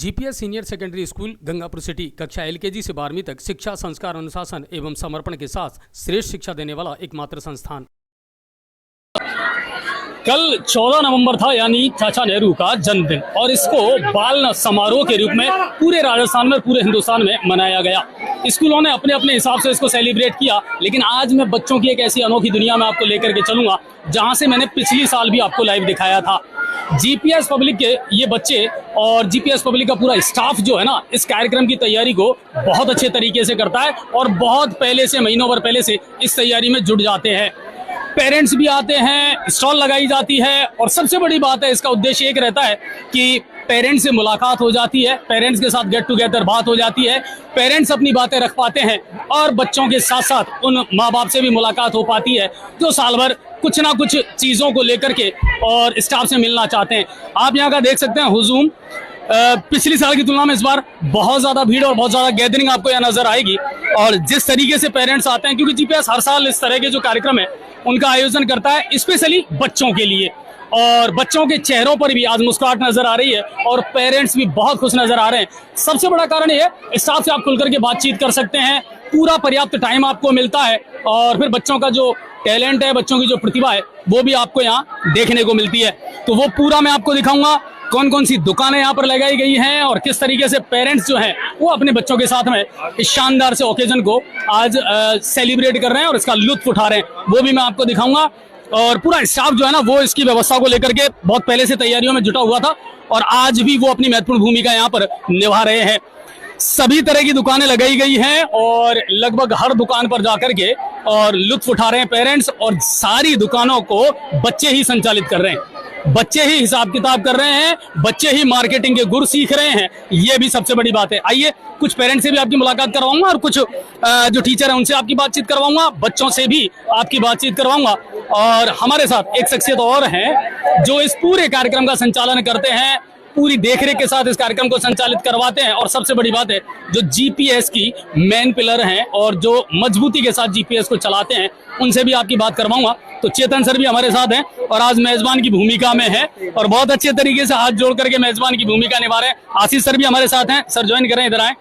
GPS senior secondary school Gangapur city कक्षा LKG से 12वीं तक शिक्षा, संस्कार, अनुशासन एवं समर्पण के साथ श्रेष्ठ शिक्षा देने वाला एकमात्र संस्थान। कल 14 नवंबर था, यानी चाचा नेहरू का जन्मदिन, और इसको बाल समारोह के रूप में पूरे राजस्थान में, पूरे हिंदुस्तान में मनाया गया। स्कूलों ने अपने अपने हिसाब से इसको सेलिब्रेट किया, लेकिन आज मैं बच्चों की एक ऐसी अनोखी दुनिया में आपको लेकर के चलूंगा जहां से मैंने पिछली साल भी आपको लाइव दिखाया था। जीपीएस पब्लिक के ये बच्चे और जीपीएस पब्लिक का पूरा स्टाफ जो है ना, इस कार्यक्रम की तैयारी को बहुत अच्छे तरीके से करता है और बहुत पहले से, महीनों भर पहले से इस तैयारी में जुट जाते हैं। पेरेंट्स भी आते हैं, स्टॉल लगाई जाती है, और सबसे बड़ी बात है, इसका उद्देश्य एक रहता है कि पेरेंट्स से मुलाकात हो जाती है, पेरेंट्स के साथ गेट टुगेदर बात हो जाती है, पेरेंट्स अपनी बातें रख पाते हैं और बच्चों के साथ साथ उन माँ बाप से भी मुलाकात हो पाती है जो साल भर कुछ ना कुछ चीज़ों को लेकर के और स्टाफ से मिलना चाहते हैं। आप यहाँ का देख सकते हैं हुजूम। पिछली साल की तुलना में इस बार बहुत ज़्यादा भीड़ और बहुत ज़्यादा गैदरिंग आपको यहाँ नजर आएगी। और जिस तरीके से पेरेंट्स आते हैं, क्योंकि जीपीएस हर साल इस तरह के जो कार्यक्रम है उनका आयोजन करता है स्पेशली बच्चों के लिए, और बच्चों के चेहरों पर भी आज मुस्कुराहट नजर आ रही है और पेरेंट्स भी बहुत खुश नजर आ रहे हैं। सबसे बड़ा कारण ये है, स्टाफ से आप खुलकर के बातचीत कर सकते हैं, पूरा पर्याप्त टाइम आपको मिलता है, और फिर बच्चों का जो टैलेंट है, बच्चों की जो प्रतिभा है, वो भी आपको यहाँ देखने को मिलती है। तो वो पूरा मैं आपको दिखाऊंगा, कौन कौन सी दुकानें यहाँ पर लगाई गई हैं और किस तरीके से पेरेंट्स जो हैं वो अपने बच्चों के साथ में इस शानदार से ओकेजन को आज सेलिब्रेट कर रहे हैं और इसका लुत्फ उठा रहे हैं, वो भी मैं आपको दिखाऊंगा। और पूरा स्टाफ जो है ना, वो इसकी व्यवस्था को लेकर के बहुत पहले से तैयारियों में जुटा हुआ था और आज भी वो अपनी महत्वपूर्ण भूमिका यहाँ पर निभा रहे हैं। सभी तरह की दुकानें लगाई गई हैं और लगभग हर दुकान पर जाकर के और लुत्फ उठा रहे हैं पेरेंट्स, और सारी दुकानों को बच्चे ही संचालित कर रहे हैं, बच्चे ही हिसाब किताब कर रहे हैं, बच्चे ही मार्केटिंग के गुर सीख रहे हैं। ये भी सबसे बड़ी बात है। आइए कुछ पेरेंट्स से भी आपकी मुलाकात करवाऊंगा और कुछ जो टीचर हैं उनसे आपकी बातचीत करवाऊंगा, बच्चों से भी आपकी बातचीत करवाऊंगा। और हमारे साथ एक शख्सियत और हैं जो इस पूरे कार्यक्रम का संचालन करते हैं, पूरी देखरेख के साथ इस कार्यक्रम को संचालित करवाते हैं, और सबसे बड़ी बात है जो जीपीएस की मेन पिलर हैं और जो मजबूती के साथ जीपीएस को चलाते हैं, उनसे भी आपकी बात करवाऊंगा। तो चेतन सर भी हमारे साथ हैं और आज मेजबान की भूमिका में है और बहुत अच्छे तरीके से हाथ जोड़ करके मेजबान की भूमिका निभा रहे हैं। आशीष सर भी हमारे साथ हैं। सर ज्वाइन करें, इधर आए।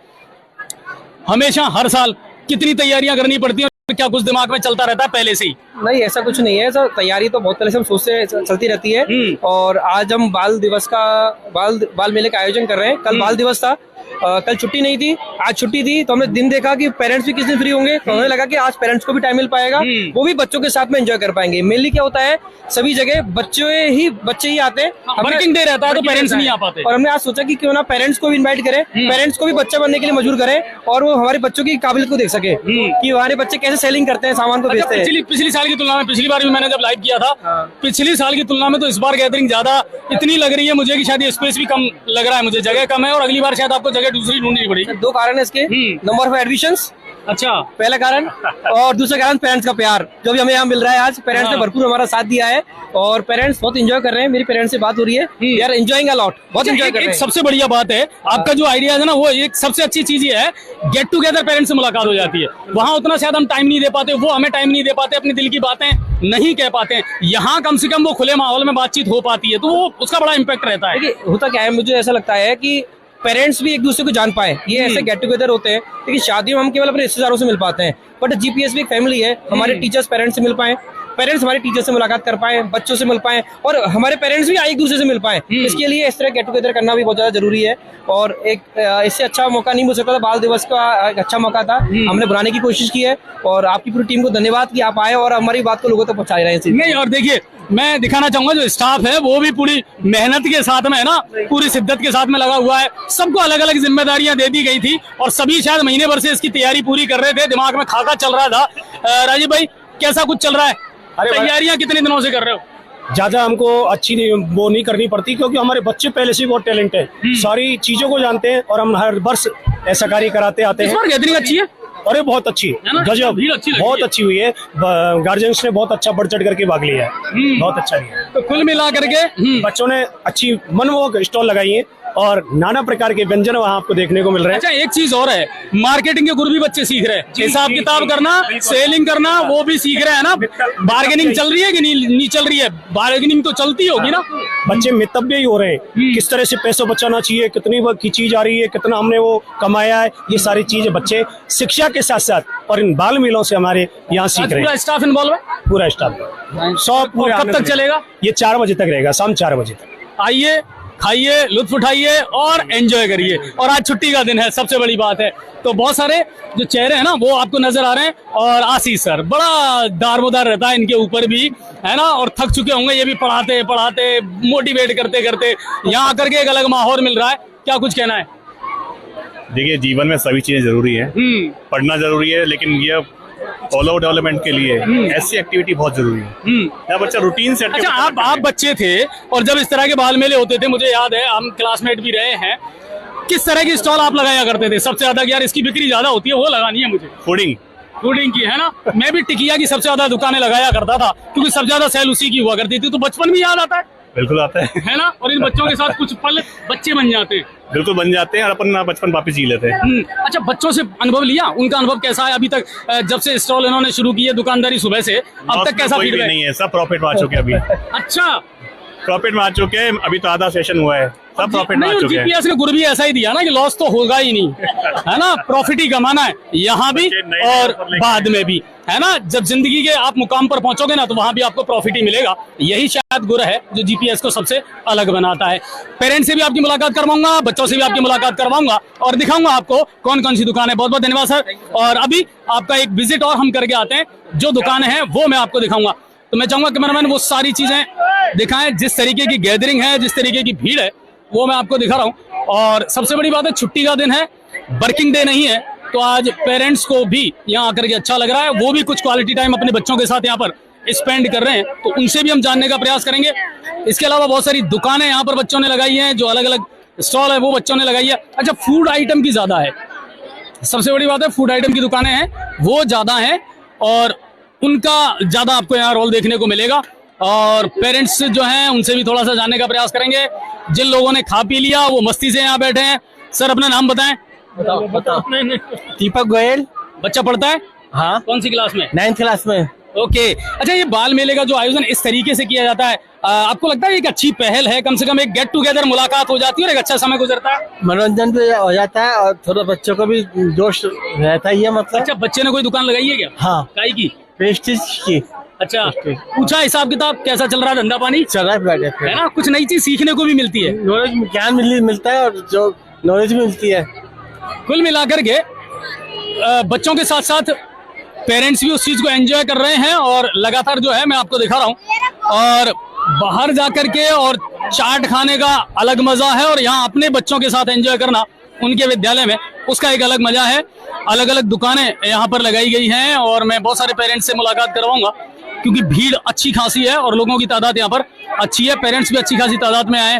हमेशा हर साल कितनी तैयारियां करनी पड़ती हैं, क्या कुछ दिमाग में चलता रहता है पहले से ही? नहीं, ऐसा कुछ नहीं है सर। तैयारी तो बहुत पहले से हम सोचते चलती रहती है। और आज हम बाल दिवस का बाल मेले का आयोजन कर रहे हैं। कल बाल दिवस था, कल छुट्टी नहीं थी, आज छुट्टी थी, तो हमने दिन देखा कि पेरेंट्स भी किस दिन फ्री होंगे, तो हमें लगा कि आज पेरेंट्स को भी टाइम मिल पाएगा, वो भी बच्चों के साथ में एंजॉय कर पाएंगे। मेनली क्या होता है, सभी जगह बच्चे ही आते हैं, वर्किंग डे रहता है तो पेरेंट्स नहीं आ पाते, और हमने आज सोचा कि क्यों ना पेरेंट्स को भी इन्वाइट करें, पेरेंट्स को भी बच्चा बनने के लिए मजबूर करें और वो हमारे बच्चों की काबिलियत को देख सके कि हमारे बच्चे कैसे सेलिंग करते हैं, सामान को बेचते हैं। पिछली साल की तुलना में, पिछली बार भी मैंने जब लाइव किया था, पिछली साल की तुलना में तो इस बार गैदरिंग ज्यादा इतनी लग रही है मुझे कि शायद ये स्पेस भी कम लग रहा है, मुझे जगह कम है और अगली बार शायद आपको जगह दूसरी ढूंढनी पड़ेगी। दो कारण है इसके, नंबर ऑफ एडमिशंस, अच्छा, पहला कारण, और दूसरा कारण पेरेंट्स का प्यार जो भी हमें यहाँ मिल रहा है। आज पेरेंट्स ने भरपूर हमारा साथ दिया है और पेरेंट्स बहुत एंजॉय कर रहे हैं। मेरी पेरेंट्स से बात हो रही है, they are enjoying a lot, बहुत एंजॉय कर रहे हैं। सबसे बढ़िया बात है आपका जो आइडिया है ना, वो एक सबसे अच्छी चीज ये है, गेट टुगेदर पेरेंट्स से मुलाकात हो जाती है। वहाँ उतना शायद हम टाइम नहीं दे पाते, वो हमें टाइम नहीं दे पाते, अपने दिल की बातें नहीं कह पाते हैं। यहाँ कम से कम वो खुले माहौल में बातचीत हो पाती है, तो वो उसका बड़ा इम्पैक्ट रहता है। देखिए होता क्या है, मुझे ऐसा लगता है कि पेरेंट्स भी एक दूसरे को जान पाए, ये ऐसे गेट टुगेदर होते हैं। लेकिन शादियों में हम केवल अपने रिश्तेदारों से मिल पाते हैं, बट जीपीएस भी एक फैमिली है। हमारे टीचर्स पेरेंट्स से मिल पाए, पेरेंट्स हमारे टीचर से मुलाकात कर पाए, बच्चों से मिल पाए, और हमारे पेरेंट्स भी एक दूसरे से मिल पाए। इसके लिए इस तरह गेट टुगेदर करना भी बहुत ज्यादा जरूरी है, और एक इससे अच्छा मौका नहीं मिल सकता था। बाल दिवस का एक अच्छा मौका था, हमने बनाने की कोशिश की है, और आपकी पूरी टीम को धन्यवाद कि आप आए और हमारी बात को लोगों तक पहुंचा रहे हैं। नहीं, और देखिए मैं दिखाना चाहूंगा जो स्टाफ है वो भी पूरी मेहनत के साथ में है ना, पूरी शिद्दत के साथ में लगा हुआ है। सबको अलग अलग जिम्मेदारियां दे दी गई थी और सभी शायद महीने भर से इसकी तैयारी पूरी कर रहे थे, दिमाग में खाका चल रहा था। राजीव भाई, कैसा कुछ चल रहा है? तैयारियां कितने दिनों से कर रहे हो? ज्यादा हमको अच्छी वो नहीं करनी पड़ती, क्योंकि हमारे बच्चे पहले से बहुत टैलेंट है, सारी चीजों को जानते हैं और हम हर वर्ष ऐसा कार्य कराते आते हैं। इस बार गैदरिंग अच्छी है, अरे बहुत अच्छी, गजब, बहुत अच्छी हुई है। गार्जियंस ने बहुत अच्छा बढ़ चढ़ करके भाग लिया है, बहुत अच्छा लिया। तो कुल मिला करके बच्चों ने अच्छी मनमोहक स्टॉल लगाई है और नाना प्रकार के व्यंजन वहाँ आपको देखने को मिल रहे हैं। अच्छा, एक चीज और है, मार्केटिंग के गुर भी बच्चे सीख रहे हैं, हिसाब किताब करना, सेलिंग करना, वो भी सीख रहे हैं ना। बार्गेनिंग चल रही है कि नहीं चल रही है? बार्गेनिंग तो चलती होगी ना। बच्चे मितव्य ही हो रहे हैं, किस तरह से पैसा बचाना चाहिए, कितनी वो की चीज आ रही है, कितना हमने वो कमाया है, ये सारी चीजें बच्चे शिक्षा के साथ साथ और इन बाल मेलों से हमारे यहाँ सीख रहे हैं। पूरा स्टाफ इन्वॉल्व है? पूरा स्टाफ सब पूरे। कब तक चलेगा? ये 4 बजे तक रहेगा, शाम 4 बजे तक। आइए, खाइए, लुत्फ उठाइए और एंजॉय करिए। और आज छुट्टी का दिन है, सबसे बड़ी बात है। तो बहुत सारे जो चेहरे हैं ना वो आपको नजर आ रहे हैं। और आशीष सर बड़ा दारमोदार रहता है इनके ऊपर भी, है ना, और थक चुके होंगे ये भी पढ़ाते पढ़ाते, मोटिवेट करते करते। यहाँ आकर के एक अलग माहौल मिल रहा है, क्या कुछ कहना है? देखिए, जीवन में सभी चीजें जरूरी है, पढ़ना जरूरी है, लेकिन ये ऑल ओवर डेवलपमेंट के लिए ऐसी एक्टिविटी बहुत जरूरी है जहाँ बच्चा रूटीन सेट। अच्छा, आप बच्चे थे और जब इस तरह के बाल मेले होते थे, मुझे याद है हम क्लासमेट भी रहे हैं, किस तरह की स्टॉल आप लगाया करते थे? सबसे ज्यादा यार इसकी बिक्री ज्यादा होती है वो लगानी है मुझे, फूडिंग की, है ना। मैं भी टिकिया की सबसे ज्यादा दुकानें लगाया करता था क्योंकि सबसे ज्यादा सेल उसी की हुआ करती थी। तो बचपन भी याद आता है? बिल्कुल आता है ना। और इन बच्चों के साथ कुछ पल बच्चे बन जाते हैं, बिल्कुल बन जाते हैं और अपन बचपन वापस जी लेते हैं। अच्छा, बच्चों से अनुभव लिया, उनका अनुभव कैसा है अभी तक? जब से स्टॉल इन्होंने शुरू की है दुकानदारी सुबह से अब तक, कैसा फीडबैक? नहीं है, सब प्रॉफिट में आ चुके हैं अभी। अच्छा, प्रॉफिट में आ चुके हैं, अभी तो आधा सेशन हुआ है, सब प्रॉफिट में आ चुके हैं। जीपीएस ने गुरु भी ऐसा ही दिया ना कि लॉस तो होगा ही नहीं, है ना, प्रॉफिट ही कमाना है, यहाँ भी और बाद में भी, है ना। जब जिंदगी के आप मुकाम पर पहुंचोगे ना तो वहां भी आपको प्रॉफिट ही मिलेगा। यही शायद गुर है जो जीपीएस को सबसे अलग बनाता है। पेरेंट्स से भी आपकी मुलाकात करवाऊंगा, बच्चों से भी आपकी मुलाकात करवाऊंगा और दिखाऊंगा आपको कौन कौन सी दुकान है। बहुत बहुत धन्यवाद सर। और अभी आपका एक विजिट और हम करके आते हैं, जो दुकानें हैं वो मैं आपको दिखाऊंगा। तो मैं चाहूंगा कैमरामैन वो सारी चीजें दिखाएं, जिस तरीके की गैदरिंग है, जिस तरीके की भीड़ है, वो मैं आपको दिखा रहा हूँ। और सबसे बड़ी बात है, छुट्टी का दिन है, वर्किंग डे नहीं है, तो आज पेरेंट्स को भी यहाँ आकर के अच्छा लग रहा है। वो भी कुछ क्वालिटी टाइम अपने बच्चों के साथ यहाँ पर स्पेंड कर रहे हैं, तो उनसे भी हम जानने का प्रयास करेंगे। इसके अलावा बहुत सारी दुकानें यहाँ पर बच्चों ने लगाई हैं, जो अलग अलग स्टॉल है वो बच्चों ने लगाई है। अच्छा, फूड आइटम की ज्यादा है, सबसे बड़ी बात है, फूड आइटम की दुकानें हैं वो ज्यादा हैं और उनका ज्यादा आपको यहाँ रोल देखने को मिलेगा। और पेरेंट्स जो हैं उनसे भी थोड़ा सा जानने का प्रयास करेंगे। जिन लोगों ने खा पी लिया वो मस्ती से यहाँ बैठे हैं। सर, अपना नाम बताएं। बताओ। दीपक गोयल। बच्चा पढ़ता है? हाँ। कौन सी क्लास में? 9th क्लास में। ओके। अच्छा, ये बाल मेले का जो आयोजन इस तरीके से किया जाता है, आपको लगता है एक अच्छी पहल है? कम से कम एक गेट टुगेदर मुलाकात हो जाती है और एक अच्छा समय गुजरता है, मनोरंजन भी हो जाता है और थोड़ा बच्चों को भी जोश रहता ही है, मतलब। अच्छा, बच्चे ने कोई दुकान लगाई है क्या? हाँ। काई की? प्रेस्टीज की। अच्छा, पूछा हिसाब किताब कैसा चल रहा है, धंधा पानी चल रहा है ना? कुछ नई चीज सीखने को भी मिलती है, नॉलेज ज्ञान मिलता है और जो नॉलेज भी मिलती है। कुल मिलाकर के बच्चों के साथ साथ पेरेंट्स भी उस चीज को एंजॉय कर रहे हैं। और लगातार जो है मैं आपको दिखा रहा हूँ, और बाहर जाकर के और चाट खाने का अलग मजा है और यहाँ अपने बच्चों के साथ एंजॉय करना उनके विद्यालय में, उसका एक अलग मजा है। अलग अलग दुकानें यहाँ पर लगाई गई हैं और मैं बहुत सारे पेरेंट्स से मुलाकात करवाऊंगा क्योंकि भीड़ अच्छी खासी है और लोगों की तादाद यहाँ पर अच्छी है। पेरेंट्स भी अच्छी खासी तादाद में आए।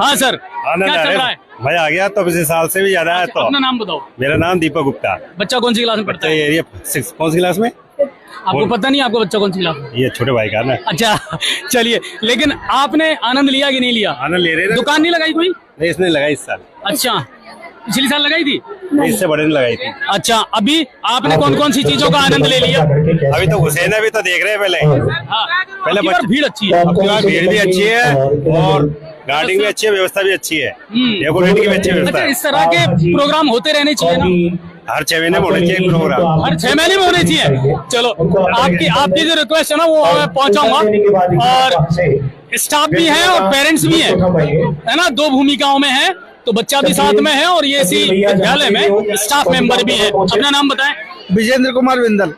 हाँ सर, क्या चल रहा है? मजा आ गया, तो पिछले साल से भी ज्यादा है। तो अपना नाम बताओ। मेरा नाम दीपक गुप्ता। बच्चा कौन सी क्लास में पढ़ता है? ये 6 कौन सी क्लास में? आपको पता नहीं आपको बच्चा कौन सी क्लास में? ये छोटे भाई का ना। अच्छा, चलिए, लेकिन आपने आनंद लिया कि नहीं लिया? आनंद ले रहे थे। दुकान नहीं लगाई कोई? नहीं, इसने लगाई इस साल। अच्छा, पिछली साल लगाई थी? नहीं, इससे बड़े ने लगाई थी। अच्छा, अभी आपने कौन कौन सी चीजों का आनंद ले लिया? अभी तो हुसैन अभी तो देख रहे हैं पहले। हाँ, पहले भीड़ अच्छी है, भीड़ भी अच्छी है और गार्डिंग भी अच्छी है, व्यवस्था भी अच्छी है, डेकोरेट की भी अच्छी व्यवस्था अच्छा, है। इस तरह के प्रोग्राम होते रहने चाहिए ना? हर 6 महीने में होने चाहिए प्रोग्राम, हर 6 महीने में होने चाहिए। चलो, आपकी जो रिक्वेस्ट है ना वो मैं पहुंचाऊंगा। और स्टाफ भी है और पेरेंट्स भी है ना, 2 भूमिकाओं में है, तो बच्चा भी साथ में है और ये इसी विद्यालय में स्टाफ मेंबर भी है। अपना नाम बताएं। विजेंद्र कुमार बिंदल।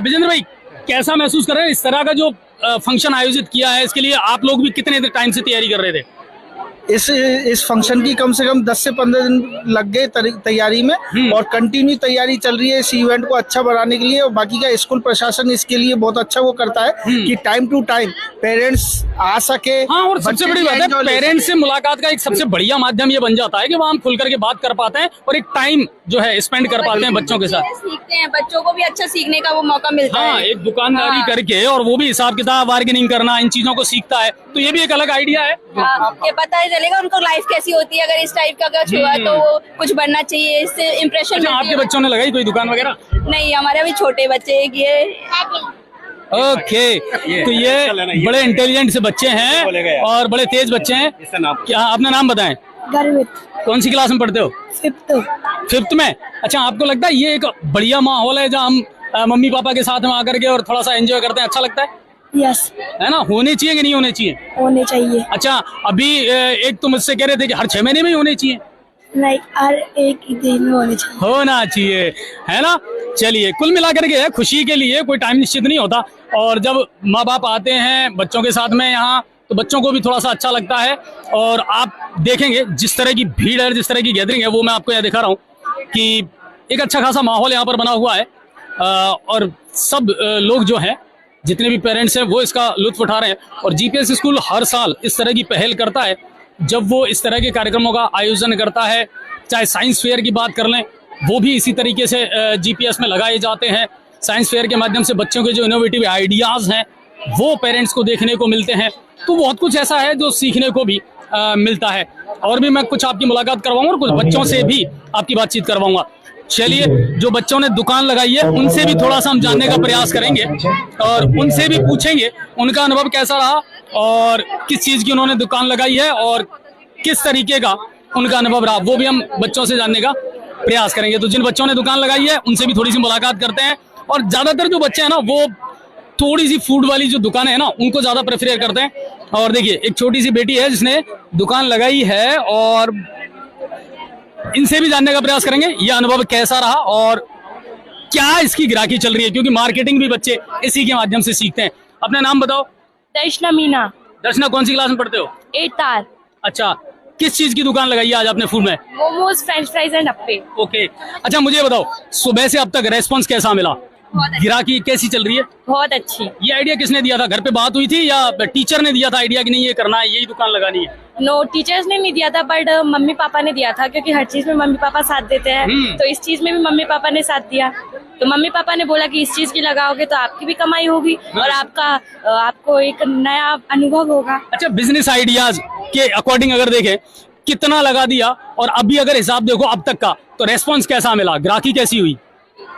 विजेंद्र भाई, कैसा महसूस कर रहे हैं? इस तरह का जो फंक्शन आयोजित किया है, इसके लिए आप लोग भी कितने टाइम से तैयारी कर रहे थे? इस फंक्शन की कम से कम 10 से 15 दिन लग गए तैयारी में और कंटिन्यू तैयारी चल रही है इस इवेंट को अच्छा बनाने के लिए। और बाकी का स्कूल प्रशासन इसके लिए बहुत अच्छा वो करता है कि टाइम टू टाइम पेरेंट्स आ सके। हाँ, और सबसे बड़ी बात है, पेरेंट्स से मुलाकात का एक सबसे बढ़िया माध्यम ये बन जाता है कि वहाँ हम खुल करके बात कर पाते हैं और एक टाइम जो है स्पेंड कर पाते हैं बच्चों के साथ। सीखते हैं, बच्चों को भी अच्छा सीखने का वो मौका मिलता है। हाँ, एक दुकानदारी करके, और वो भी हिसाब किताब, बार्गेनिंग करना, इन चीजों को सीखता है। तो ये भी एक अलग आइडिया है। ये पता ही चलेगा उनको लाइफ कैसी होती है, अगर इस टाइप का कुछ हुआ तो वो कुछ बनना चाहिए, इससे इम्प्रेशन अच्छा, आपके बच्चों ने लगाई कोई दुकान वगैरह? नहीं, हमारे अभी छोटे बच्चे हैं ये। ओके, तो ये बड़े इंटेलिजेंट से बच्चे हैं और बड़े तेज बच्चे हैं। क्या अपना नाम बताएं? गर्वित। कौन सी क्लास में पढ़ते हो? फिफ्थ में। अच्छा, आपको लगता है ये एक बढ़िया माहौल है जहाँ हम मम्मी पापा के साथ में आकर के और थोड़ा सा एंजॉय करते हैं, अच्छा लगता है? यस, है ना? होने चाहिए कि नहीं होने चाहिए? होने चाहिए। अच्छा, अभी एक तो मुझसे कह रहे थे कि हर 6 महीने में ही होने चाहिए। नहीं, हर एक ही दिन में होने चाहिए। होना चाहिए, है ना? चलिए, कुल मिलाकर के है खुशी के लिए कोई टाइम निश्चित नहीं होता, और जब माँ बाप आते हैं बच्चों के साथ में यहाँ तो बच्चों को भी थोड़ा सा अच्छा लगता है। और आप देखेंगे जिस तरह की भीड़ है, जिस तरह की गैदरिंग है, वो मैं आपको यहाँ दिखा रहा हूँ कि एक अच्छा खासा माहौल यहाँ पर बना हुआ है। और सब लोग जो हैं, जितने भी पेरेंट्स हैं, वो इसका लुत्फ उठा रहे हैं। और जीपीएस स्कूल हर साल इस तरह की पहल करता है जब वो इस तरह के कार्यक्रमों का आयोजन करता है। चाहे साइंस फेयर की बात कर लें, वो भी इसी तरीके से जीपीएस में लगाए जाते हैं। साइंस फेयर के माध्यम से बच्चों के जो इनोवेटिव आइडियाज़ हैं वो पेरेंट्स को देखने को मिलते हैं। तो बहुत कुछ ऐसा है जो सीखने को भी मिलता है। और भी मैं कुछ आपकी मुलाकात करवाऊंगा और कुछ बच्चों से भी आपकी बातचीत करवाऊंगा। चलिए, जो बच्चों ने दुकान लगाई है उनसे भी थोड़ा सा हम जानने का प्रयास करेंगे और उनसे भी पूछेंगे उनका अनुभव कैसा रहा और किस चीज़ की उन्होंने दुकान लगाई है और किस तरीके का उनका अनुभव रहा, वो भी हम बच्चों से जानने का प्रयास करेंगे। तो जिन बच्चों ने दुकान लगाई है उनसे भी थोड़ी सी मुलाकात करते हैं। और ज़्यादातर जो बच्चे हैं ना, वो थोड़ी सी फूड वाली जो दुकानें हैं ना, उनको ज़्यादा प्रेफर करते हैं। और देखिए, एक छोटी सी बेटी है जिसने दुकान लगाई है और इनसे भी जानने का प्रयास करेंगे यह अनुभव कैसा रहा और क्या इसकी ग्राहकी चल रही है, क्योंकि मार्केटिंग भी बच्चे इसी के माध्यम से सीखते हैं। अपना नाम बताओ। दर्शना मीना। दर्शना, कौन सी क्लास में पढ़ते हो? 8th R। अच्छा, किस चीज की दुकान लगाई है आज आपने फूड में? Momos, French fries and appe. Okay, अच्छा मुझे बताओ, सुबह से अब तक रेस्पॉन्स कैसा मिला? गिराकी कैसी चल रही है? बहुत अच्छी। ये आइडिया किसने दिया था? घर पे बात हुई थी या टीचर ने दिया था आइडिया कि नहीं ये करना है, यही दुकान लगानी है? नो, टीचर्स ने नहीं दिया था, बट मम्मी पापा ने दिया था, क्योंकि हर चीज में मम्मी पापा साथ देते हैं। तो इस चीज में भी मम्मी पापा ने साथ दिया। तो मम्मी पापा ने बोला कि इस चीज की लगाओगे तो आपकी भी कमाई होगी और आपको एक नया अनुभव होगा। अच्छा, बिजनेस आइडियाज के अकॉर्डिंग अगर देखें कितना लगा दिया और अभी अगर हिसाब देखो अब तक का, तो रेस्पॉन्स कैसा मिला? ग्राहकी कैसी हुई?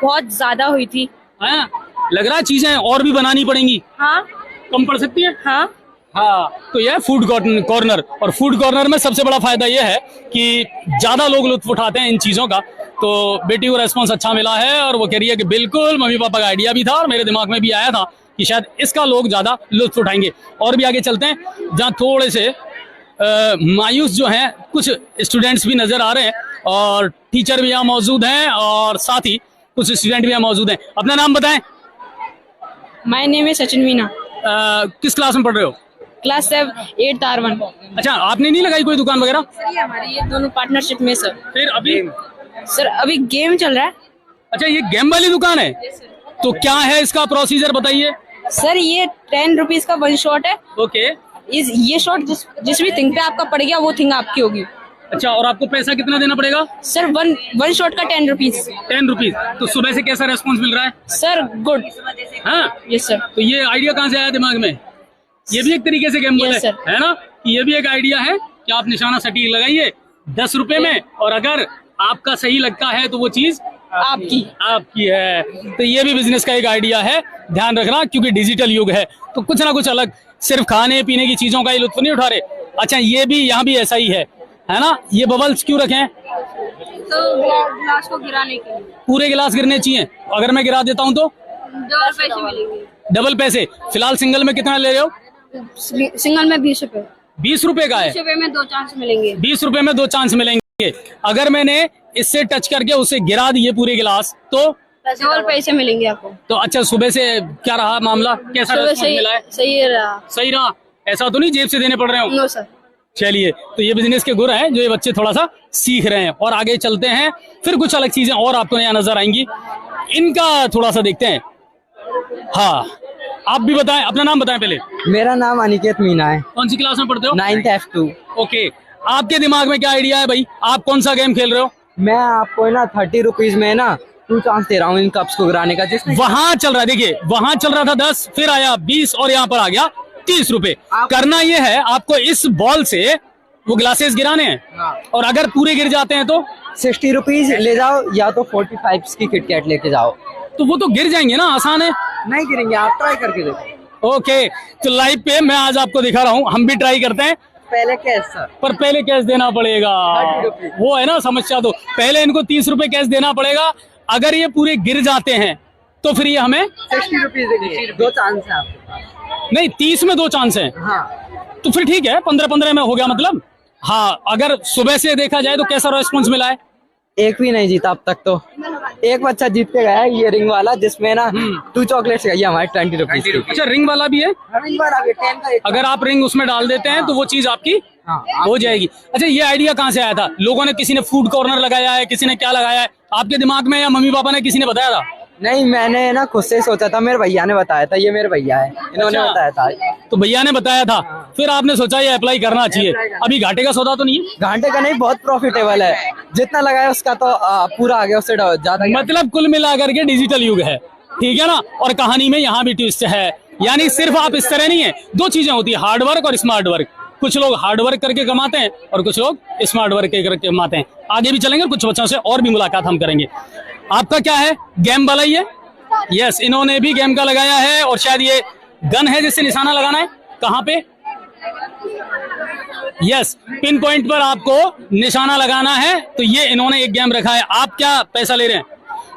बहुत ज्यादा हुई थी। हाँ, लग रहा है चीजें और भी बनानी पड़ेंगी। हाँ, कम पड़ सकती है। हाँ हाँ, तो यह फूड कॉर्नर, और फूड कॉर्नर में सबसे बड़ा फायदा यह है कि ज्यादा लोग लुत्फ उठाते हैं इन चीजों का। तो बेटी को रेस्पॉन्स अच्छा मिला है और वो कह रही है कि बिल्कुल मम्मी पापा का आइडिया भी था और मेरे दिमाग में भी आया था कि शायद इसका लोग ज्यादा लुत्फ उठाएंगे। और भी आगे चलते हैं जहाँ थोड़े से मायूस जो हैं कुछ स्टूडेंट्स भी नजर आ रहे हैं और टीचर भी यहाँ मौजूद हैं और साथ ही कुछ स्टूडेंट भी यहाँ मौजूद हैं। अपना नाम बताएं। माय नेम है सचिन मीना। किस क्लास में पढ़ रहे हो? Class 8th R1। अच्छा, आपने नहीं लगाई कोई दुकान वगैरह? सर, ये हमारी ये दोनों पार्टनरशिप में सर। फिर अभी सर अभी गेम चल रहा है। अच्छा, ये गेम वाली दुकान है? तो क्या है इसका प्रोसीजर बताइए। सर ये 10 रुपीज का 1 शॉट है। ओके। ये शॉट जिस भी थिंग पे आपका पड़ गया वो थिंग आपकी होगी। अच्छा, और आपको पैसा कितना देना पड़ेगा? सर वन शॉट का 10 रुपीज। 10 रुपीज। तो सुबह से कैसा रेस्पॉन्स मिल रहा है? Sir good. हाँ, यस सर। तो ये आइडिया कहाँ से आया दिमाग में? ये भी एक तरीके से गेम Yes, sir. है ना? ये भी एक आइडिया है कि आप निशाना सटीक लगाइए 10 रुपए में, और अगर आपका सही लगता है तो वो चीज आपकी है। तो ये भी बिजनेस का एक आइडिया है, ध्यान रखना, क्योंकि डिजिटल युग है तो कुछ ना कुछ अलग, सिर्फ खाने पीने की चीजों का ही लुत्फ नहीं उठा रहे। अच्छा, ये भी यहाँ भी ऐसा ही है ना? ये बबल्स क्यों रखे हैं? तो गिलास को गिराने के लिए। पूरे गिलास गिरने चाहिए, अगर मैं गिरा देता हूँ तो डबल पैसे मिलेंगे। डबल पैसे। फिलहाल सिंगल में कितना ले रहे हो? सिंगल में 20 रुपए। 20 रुपए का है? 20 रुपए में 2 चांस मिलेंगे। 20 रुपए में 2 चांस मिलेंगे। अगर मैंने इससे टच करके उसे गिरा दिए पूरे गिलास तो डबल पैसे मिलेंगे आपको। तो अच्छा, सुबह से क्या रहा मामला? कैसा रेस्पॉन्स मिला है? सही रहा। सही रहा? ऐसा तो नहीं जेब से देने पड़ रहे हो? No sir. चलिए, तो ये बिजनेस के गुर हैं जो ये बच्चे थोड़ा सा सीख रहे हैं। और आगे चलते हैं, फिर कुछ अलग चीजें और आपको यहाँ नजर आएंगी, इनका थोड़ा सा देखते हैं। हाँ, आप भी बताएं, अपना नाम बताएं पहले। मेरा नाम अनिकेत मीना है। कौन सी क्लास में पढ़ते हो? 9th F2। ओके, आपके दिमाग में क्या आइडिया है भाई? आप कौन सा गेम खेल रहे हो? मैं आपको ना 30 रुपीज में ना 2 चांस दे रहा हूँ इन कप्स को गिराने का। जिस वहां चल रहा है, देखिए वहां चल रहा था 10, फिर आया 20 और यहाँ पर आ गया 30 रुपए। करना ये है आपको इस बॉल से वो ग्लासेस गिराने हैं और अगर पूरे गिर जाते हैं तो 60 रुपीज ले जाओ या तो 45 की किटकैट लेके जाओ। तो वो तो गिर जाएंगे ना, आसान है। नहीं गिरेंगे, आप ट्राई करके देखो। ओके, तो लाइव पे मैं आज आपको दिखा रहा हूँ, हम भी ट्राई करते हैं। पहले कैश सर, पर पहले कैश देना पड़ेगा, 30 रुपए। वो है ना समस्या। तो पहले इनको 30 रुपए कैश देना पड़ेगा। अगर ये पूरे गिर जाते हैं तो फिर ये हमें 60 रुपीज देंगे, 2 चांस है आपके। नहीं, 30 में 2 चांस है। हाँ तो फिर ठीक है, 15-15 में हो गया मतलब। हाँ, अगर सुबह से देखा जाए तो कैसा रेस्पॉन्स मिला है? एक भी नहीं जीता अब तक। तो एक बच्चा जीत के गया है, ये रिंग वाला, जिसमें ना 2 चॉकलेट्स गई हमारे 20 रुपीज की। अच्छा, रिंग वाला भी है। रिंग वाला भी 10 का एक। अगर आप रिंग उसमें डाल देते हैं तो वो चीज आपकी हो जाएगी। अच्छा, ये आइडिया कहाँ से आया था? लोगों ने, किसी ने फूड कॉर्नर लगाया है, किसी ने क्या लगाया है आपके दिमाग में, या मम्मी पापा ने, किसी ने बताया था? नहीं, मैंने ना खुद से सोचा था, मेरे भैया ने बताया था। ये मेरे भैया है, इन्होंने अच्छा। बताया था। तो भैया ने बताया था, फिर आपने सोचा ये अप्लाई करना चाहिए। अभी घाटे का सौदा तो नहीं है? घंटे का नहीं, बहुत प्रॉफिटेबल है। जितना लगाया उसका तो पूरा आ गया, उससे ज्यादा। मतलब कुल मिलाकर के डिजिटल युग है, ठीक है ना। और कहानी में यहाँ भी ट्विस्ट है, यानी सिर्फ आप इस तरह नहीं है, 2 चीजें होती है, हार्ड वर्क और स्मार्ट वर्क। कुछ लोग हार्ड वर्क करके कमाते हैं और कुछ लोग स्मार्ट वर्क करके कमाते हैं। आगे भी चलेंगे, कुछ बच्चों से और भी मुलाकात हम करेंगे। आपका क्या है, गेम वाला ही है? यस, इन्होंने भी गेम का लगाया है और शायद ये गन है जिससे निशाना लगाना है। कहाँ पे? यस, पिन पॉइंट पर आपको निशाना लगाना है। तो ये इन्होंने एक गेम रखा है। आप क्या पैसा ले रहे हैं?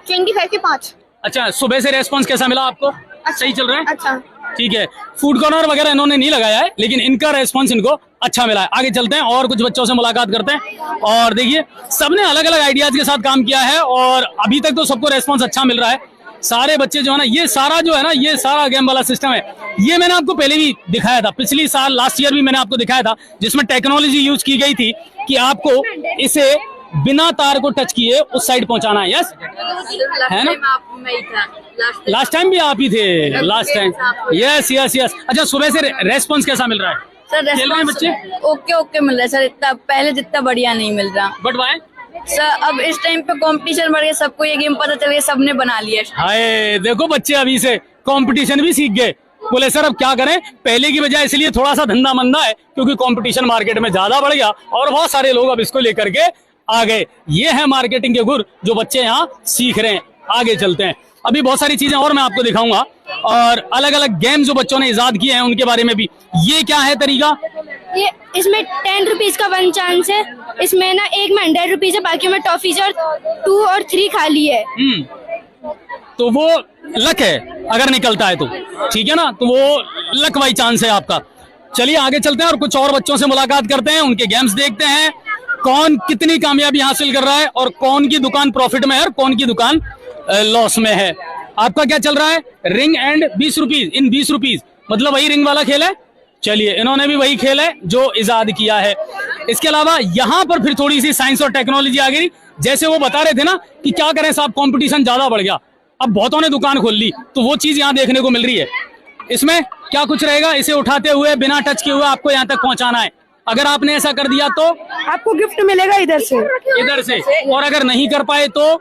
25 के 5। अच्छा, सुबह से रेस्पॉन्स कैसा मिला आपको? सही चल रहा है? अच्छा, ठीक है। फूड कॉर्नर वगैरह इन्होंने नहीं लगाया है, लेकिन इनका रेस्पॉन्स इनको अच्छा मिला है। आगे चलते हैं और कुछ बच्चों से मुलाकात करते हैं। और देखिए, सबने अलग अलग आइडियाज के साथ काम किया है और अभी तक तो सबको रेस्पॉन्स अच्छा मिल रहा है। सारे बच्चे जो है ना, ये सारा जो है ना, ये सारा गेम वाला सिस्टम है, ये मैंने आपको पहले भी दिखाया था। पिछली साल, लास्ट ईयर भी मैंने आपको दिखाया था, जिसमें टेक्नोलॉजी यूज की गई थी कि आपको इसे बिना तार को टच किए उस साइड पहुंचाना है। यस, है ना? लास्ट टाइम भी आप ही थे, last time. Yes yes yes. अच्छा, सुबह से रेस्पॉन्स कैसा मिल रहा है? सर खेल रहे हैं बच्चे? ओके मिल रहा है सर, इतना पहले जितना बढ़िया नहीं मिल रहा। बट वाई सर अब इस टाइम पे कंपटीशन बढ़ गया, सबको ये गेम पता चल गया, सबने बना लिया। हाय, देखो बच्चे अभी से कंपटीशन भी सीख गए। बोले सर अब क्या करें, पहले की बजाय इसलिए थोड़ा सा धंधा मंदा है क्योंकि कंपटीशन मार्केट में ज्यादा बढ़ गया और बहुत सारे लोग अब इसको लेकर के आ गए। ये है मार्केटिंग के गुर जो बच्चे यहाँ सीख रहे हैं। आगे चलते हैं, अभी बहुत सारी चीजें और मैं आपको दिखाऊंगा और अलग अलग गेम जो बच्चों ने इजाद किए हैं उनके बारे में भी। ये क्या है तरीका? ये इसमें 10 रुपीज का 1 चांस है। इसमें ना एक में 100 रुपीज है, बाकी में टॉफीज और 2 और 3 खाली है। तो वो लक है अगर निकलता है तो, ठीक है ना। तो वो लक वाई चांस है आपका। चलिए आगे चलते हैं और कुछ और बच्चों से मुलाकात करते हैं, उनके गेम्स देखते हैं, कौन कितनी कामयाबी हासिल कर रहा है और कौन की दुकान प्रॉफिट में है और कौन की दुकान लॉस में है। आपका क्या चल रहा है? Ring and 20 rupees in 20 rupees, मतलब वही रिंग वाला खेल है। चलिए, इन्होंने भी वही खेल है जो इजाद किया है। इसके अलावा यहाँ पर फिर थोड़ी सी साइंस और टेक्नोलॉजी आ गई। जैसे वो बता रहे थे ना कि क्या करें साहब, कंपटीशन ज्यादा बढ़ गया, अब बहुतों ने दुकान खोल ली, तो वो चीज यहाँ देखने को मिल रही है। इसमें क्या कुछ रहेगा, इसे उठाते हुए बिना टच किए हुए आपको यहाँ तक पहुंचाना है। अगर आपने ऐसा कर दिया तो आपको गिफ्ट मिलेगा इधर से, और अगर नहीं कर पाए तो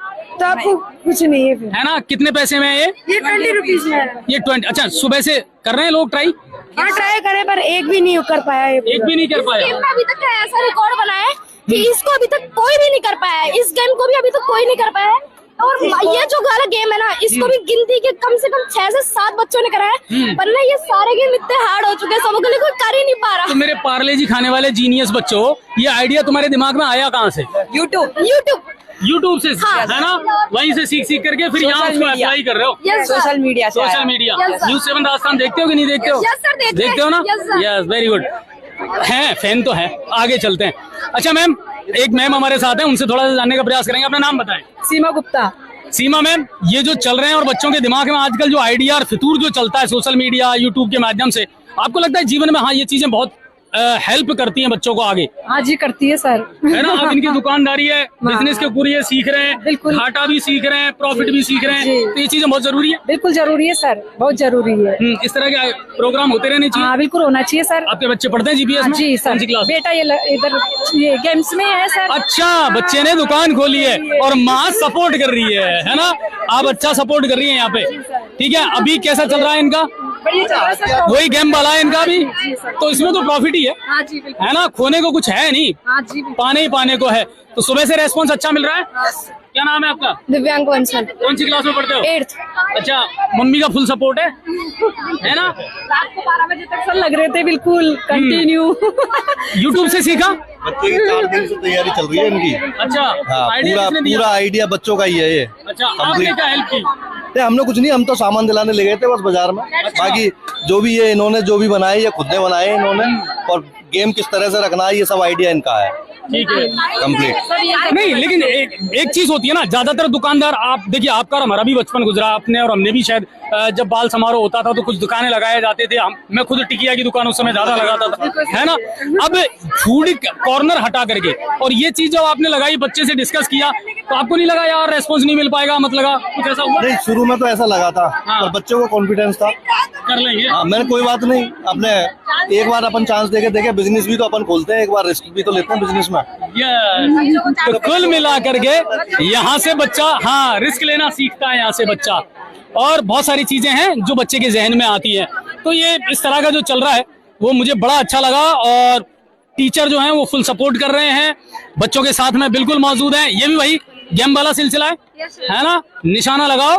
आपको कुछ नहीं है फिर, है ना। कितने पैसे में है ये? 20 रुपीज में है। ये 20। अच्छा, सुबह से कर रहे हैं लोग ट्राई? हाँ, ट्राई करे पर एक भी नहीं कर पाया है। एक भी नहीं कर पाया। गेम में अभी तक का ऐसा रिकॉर्ड बना है कि इसको अभी तक कोई भी नहीं कर पाया है। इस गेम को भी अभी तक कोई नहीं कर पाया है। और ये जो वाला गेम है ना, इसको भी गिनती के कम से कम 6 से 7 बच्चों ने करा है, पर ना ये सारे गेम इतने हार्ड हो चुके हैं, सबको कोई कर ही नहीं पा रहा। तो मेरे पार्ले जी खाने वाले जीनियस बच्चों, ये आइडिया तुम्हारे दिमाग में आया कहाँ से? यूट्यूब से, हाँ। है ना। वहीं से सीख करके फिर यहाँ उसको अप्लाई कर रहे हो। Social media social media. News 7 Rajasthan देखते हो कि नहीं देखते हो? यस सर, देखते हो ना। Yes, very good. हैं, फैन तो है। आगे चलते हैं। अच्छा मैम, एक मैम हमारे साथ है, उनसे थोड़ा सा जानने का प्रयास करेंगे। अपना नाम बताएं। सीमा गुप्ता। सीमा मैम, ये जो चल रहे हैं और बच्चों के दिमाग में आजकल जो आइडिया और फितूर जो चलता है सोशल मीडिया यूट्यूब के माध्यम से, आपको लगता है जीवन में हाँ ये चीजें बहुत हेल्प करती हैं बच्चों को आगे? हाँ जी, करती है सर। है ना। अब इनकी दुकानदारी है, बिजनेस के पूरी सीख रहे हैं, बिल्कुल। घाटा भी सीख रहे हैं, प्रॉफिट भी सीख रहे हैं, तो ये चीजें बहुत जरूरी है। बिल्कुल जरूरी है सर, बहुत जरूरी है। इस तरह के प्रोग्राम होते रहने चाहिए। हाँ बिल्कुल होना चाहिए सर। आपके बच्चे पढ़ते हैं जीपीएस में? जी सर। कौन सी क्लास? बेटा ये इधर ये गेम्स में है सर। अच्छा, बच्चे ने दुकान खोली है और माँ सपोर्ट कर रही है ना। आप अच्छा सपोर्ट कर रही है यहाँ पे, ठीक है। अभी कैसा चल रहा है इनका? वही गेम वाला है इनका भी, तो इसमें तो प्रॉफिट ही है, हाँ जी बिल्कुल, है ना, खोने को कुछ है नहीं, हाँ जी बिल्कुल। पाने ही पाने को है। तो सुबह से रेस्पॉन्स अच्छा मिल रहा है। क्या नाम है आपका? दिव्यांग बंसल, कौन सी क्लास में पढ़ते हो? 8th। अच्छा, मम्मी का फुल सपोर्ट है ना? रात को 12 बजे तक सर लग रहे थे बिल्कुल कंटिन्यू। यूट्यूब से सीखा? बच्चे की 4 दिन से तैयारी चल रही है इनकी। अच्छा, हाँ, आइडिया पूरा किसने दिया? पूरा आइडिया बच्चों का ही है ये। अच्छा, आपने क्या हेल्प की? हमने कुछ नहीं, हम तो सामान दिलाने ले गए थे बस बाजार में। बाकी जो भी ये इन्होंने जो भी बनाए ये खुद ने बनाए इन्होंने, और गेम किस तरह से रखना है ये सब आइडिया इनका है। ठीक है, कंप्लीट। नहीं लेकिन एक चीज होती है ना, ज्यादातर दुकानदार, आप देखिए आपका और हमारा भी बचपन गुजरा, आपने और हमने भी शायद जब बाल समारोह होता था तो कुछ दुकानें लगाए जाते थे, मैं खुद टिकिया की दुकान उस समय ज्यादा लगाता था, है ना। अब फूड कॉर्नर हटा करके और ये चीज जब आपने लगाई, बच्चे से डिस्कस किया, तो आपको नहीं लगा यार रेस्पॉन्स नहीं मिल पाएगा, मत लगा, कुछ ऐसा हुआ? नहीं, शुरू में तो ऐसा लगा था, पर बच्चों को कॉन्फिडेंस था, कर लेंगे। मैंने कोई बात नहीं, अपने एक बार अपन चांस देके देखे, बिजनेस भी तो अपन खोलते हैं, एक बार रिस्क भी तो लेते हैं बिजनेस में। तो कुल मिला करके यहाँ से बच्चा, हाँ, रिस्क लेना सीखता है यहाँ से बच्चा, और बहुत सारी चीजें हैं जो बच्चे के जहन में आती हैं। तो ये इस तरह का जो चल रहा है वो मुझे बड़ा अच्छा लगा, और टीचर जो हैं वो फुल सपोर्ट कर रहे हैं, बच्चों के साथ में बिल्कुल मौजूद हैं। ये भी वही गेम वाला सिलसिला है ना, निशाना लगाओ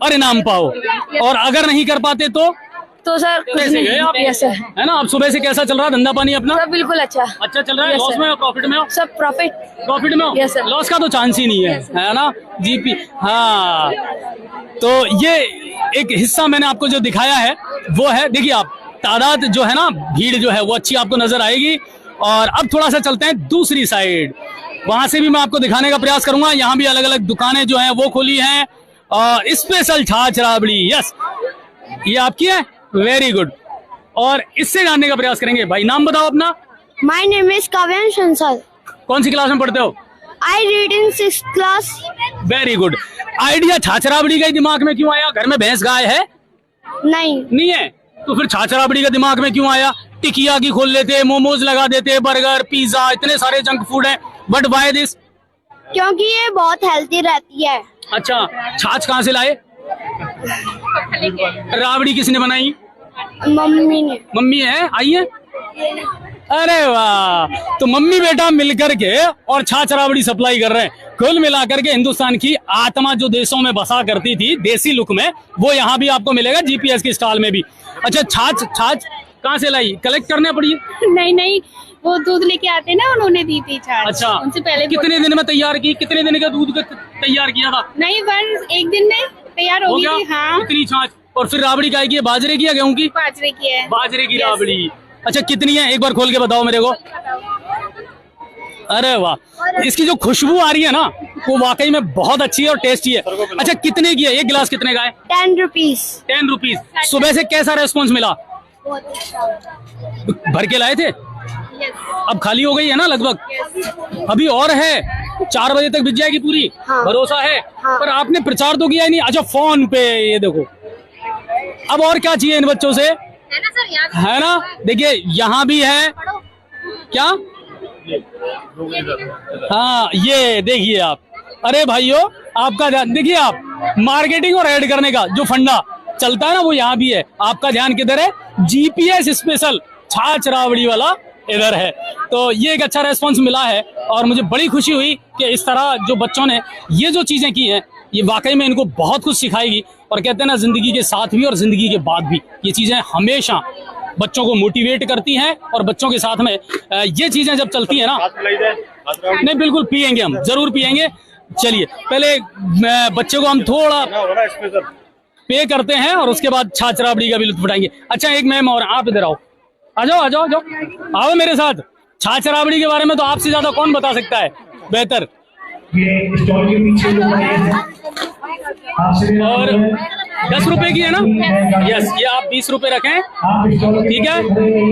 और इनाम पाओ, और अगर नहीं कर पाते तो सर कुछ कैसे गए आप? नहीं, सर है ना। अब सुबह से कैसा चल रहा है धंधा पानी अपना? सब बिल्कुल अच्छा चल रहा है। Yes, loss sir. में हो, प्रॉफिट में हो? सब प्रॉफिट। प्रॉफिट में हो? Yes, sir. लॉस का तो चांस ही नहीं है, है ना जीपी। हाँ, तो ये एक हिस्सा मैंने आपको जो दिखाया है वो है, देखिए आप, तादाद जो है ना, भीड़ जो है वो अच्छी आपको नजर आएगी। और अब थोड़ा सा चलते हैं दूसरी साइड, वहां से भी मैं आपको दिखाने का प्रयास करूंगा। यहाँ भी अलग अलग दुकानें जो हैं वो खोली हैं, और स्पेशल छाछ राबड़ी, यस, ये आपकी है, वेरी गुड। और इससे जानने का प्रयास करेंगे। भाई नाम बताओ अपना। माय नेम इज काव्यांश शंसल। कौन सी क्लास में पढ़ते हो? I read in 6th class. Very good. Idea छाछ राबड़ी का ही दिमाग में क्यों आया? घर में भैंस गाय है? नहीं है, तो फिर छाछ राबड़ी का दिमाग में क्यों आया? टिकिया की खोल लेते, मोमोज लगा देते, बर्गर, पिज्जा, इतने सारे जंक फूड है, बट व्हाई दिस? क्योंकि ये बहुत हेल्थी रहती है। अच्छा, छाछ कहाँ से लाए? राबड़ी किसने बनाई? मम्मी ने। मम्मी है, आइए। अरे वाह, तो मम्मी बेटा मिलकर के और छाछ राबड़ी सप्लाई कर रहे हैं। कुल मिलाकर के हिंदुस्तान की आत्मा जो देशों में बसा करती थी देसी लुक में, वो यहाँ भी आपको मिलेगा जीपीएस की स्टॉल में भी। अच्छा, छाछ कहाँ से लाई? कलेक्ट करने पड़ी? नहीं, वो दूध लेके आते ना, उन्होंने दी थी छाछ। अच्छा, उनसे पहले कितने दिन में तैयार की? कितने दिन का दूध तैयार किया था? नहीं, बस एक दिन में तैयार हो गई थी। हाँ, इतनी छाछ। और फिर राबड़ी काय की है? बाजरे की या गेहूं की? बाजरे की है। बाजरे की राबड़ी। अच्छा, कितनी है? एक बार खोल के बताओ मेरे को। अरे वाह, इसकी जो खुशबू आ रही है ना, वो वाकई में बहुत अच्छी है और टेस्टी है। अच्छा, कितने की है? एक गिलास कितने का है? 10 रुपीज। 10 रुपीज। सुबह से कैसा रेस्पॉन्स मिला? भर के लाए थे? अब खाली हो गई है ना लगभग? अभी और है, 4 बजे तक बिक जाएगी पूरी। हाँ। भरोसा है? हाँ। पर आपने प्रचार तो किया ही नहीं। अच्छा, फोन पे ये देखो। अब और क्या चाहिए इन बच्चों से, है ना? देखिए यहाँ भी है, क्या? हाँ, ये देखिए आप। अरे भाइयों, आपका ध्यान देखिए, आप मार्केटिंग और ऐड करने का जो फंडा चलता है ना, वो यहाँ भी है। आपका ध्यान किधर है? जीपीएस स्पेशल छाछ राबड़ी वाला इधर है। तो ये एक अच्छा रेस्पॉन्स मिला है, और मुझे बड़ी खुशी हुई कि इस तरह जो बच्चों ने ये जो चीजें की हैं, ये वाकई में इनको बहुत कुछ सिखाएगी। और कहते हैं ना, जिंदगी के साथ भी और जिंदगी के बाद भी ये चीजें हमेशा बच्चों को मोटिवेट करती हैं, और बच्चों के साथ में ये चीजें जब चलती है ना, नहीं बिल्कुल पियेंगे, हम जरूर पियेंगे। चलिए, पहले बच्चे को हम थोड़ा पे करते हैं, और उसके बाद छाछ राबड़ी का भी लुत्फ उठाएंगे। अच्छा, एक मैम और, आप इधर आओ, आ जाओ आओ मेरे साथ। छाछ राबड़ी के बारे में तो आपसे ज्यादा कौन बता सकता है बेहतर। और 10 रुपए की है ना? यस, ये आप 20 रुपए रखें, ठीक है।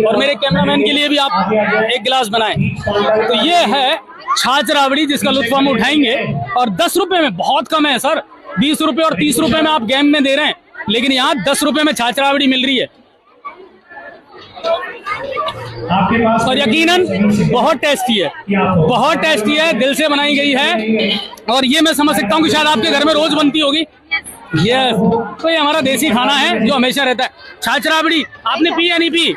और मेरे कैमरामैन के लिए भी आप एक गिलास बनाएं। तो ये है छाछ राबड़ी, जिसका लुत्फ हम उठाएंगे। और 10 रुपए में बहुत कम है सर। 20 रुपए और 30 रुपए में आप गेम में दे रहे हैं, लेकिन यहाँ 10 रुपए में छाछ राबड़ी मिल रही है। और यकीनन बहुत टेस्टी है, बहुत टेस्टी है, दिल से बनाई गई है। और ये मैं समझ सकता हूँ कि शायद आपके घर में रोज बनती होगी, ये तो ये हमारा देसी खाना है जो हमेशा रहता है। छाछ राबड़ी आपने पी या नहीं पी,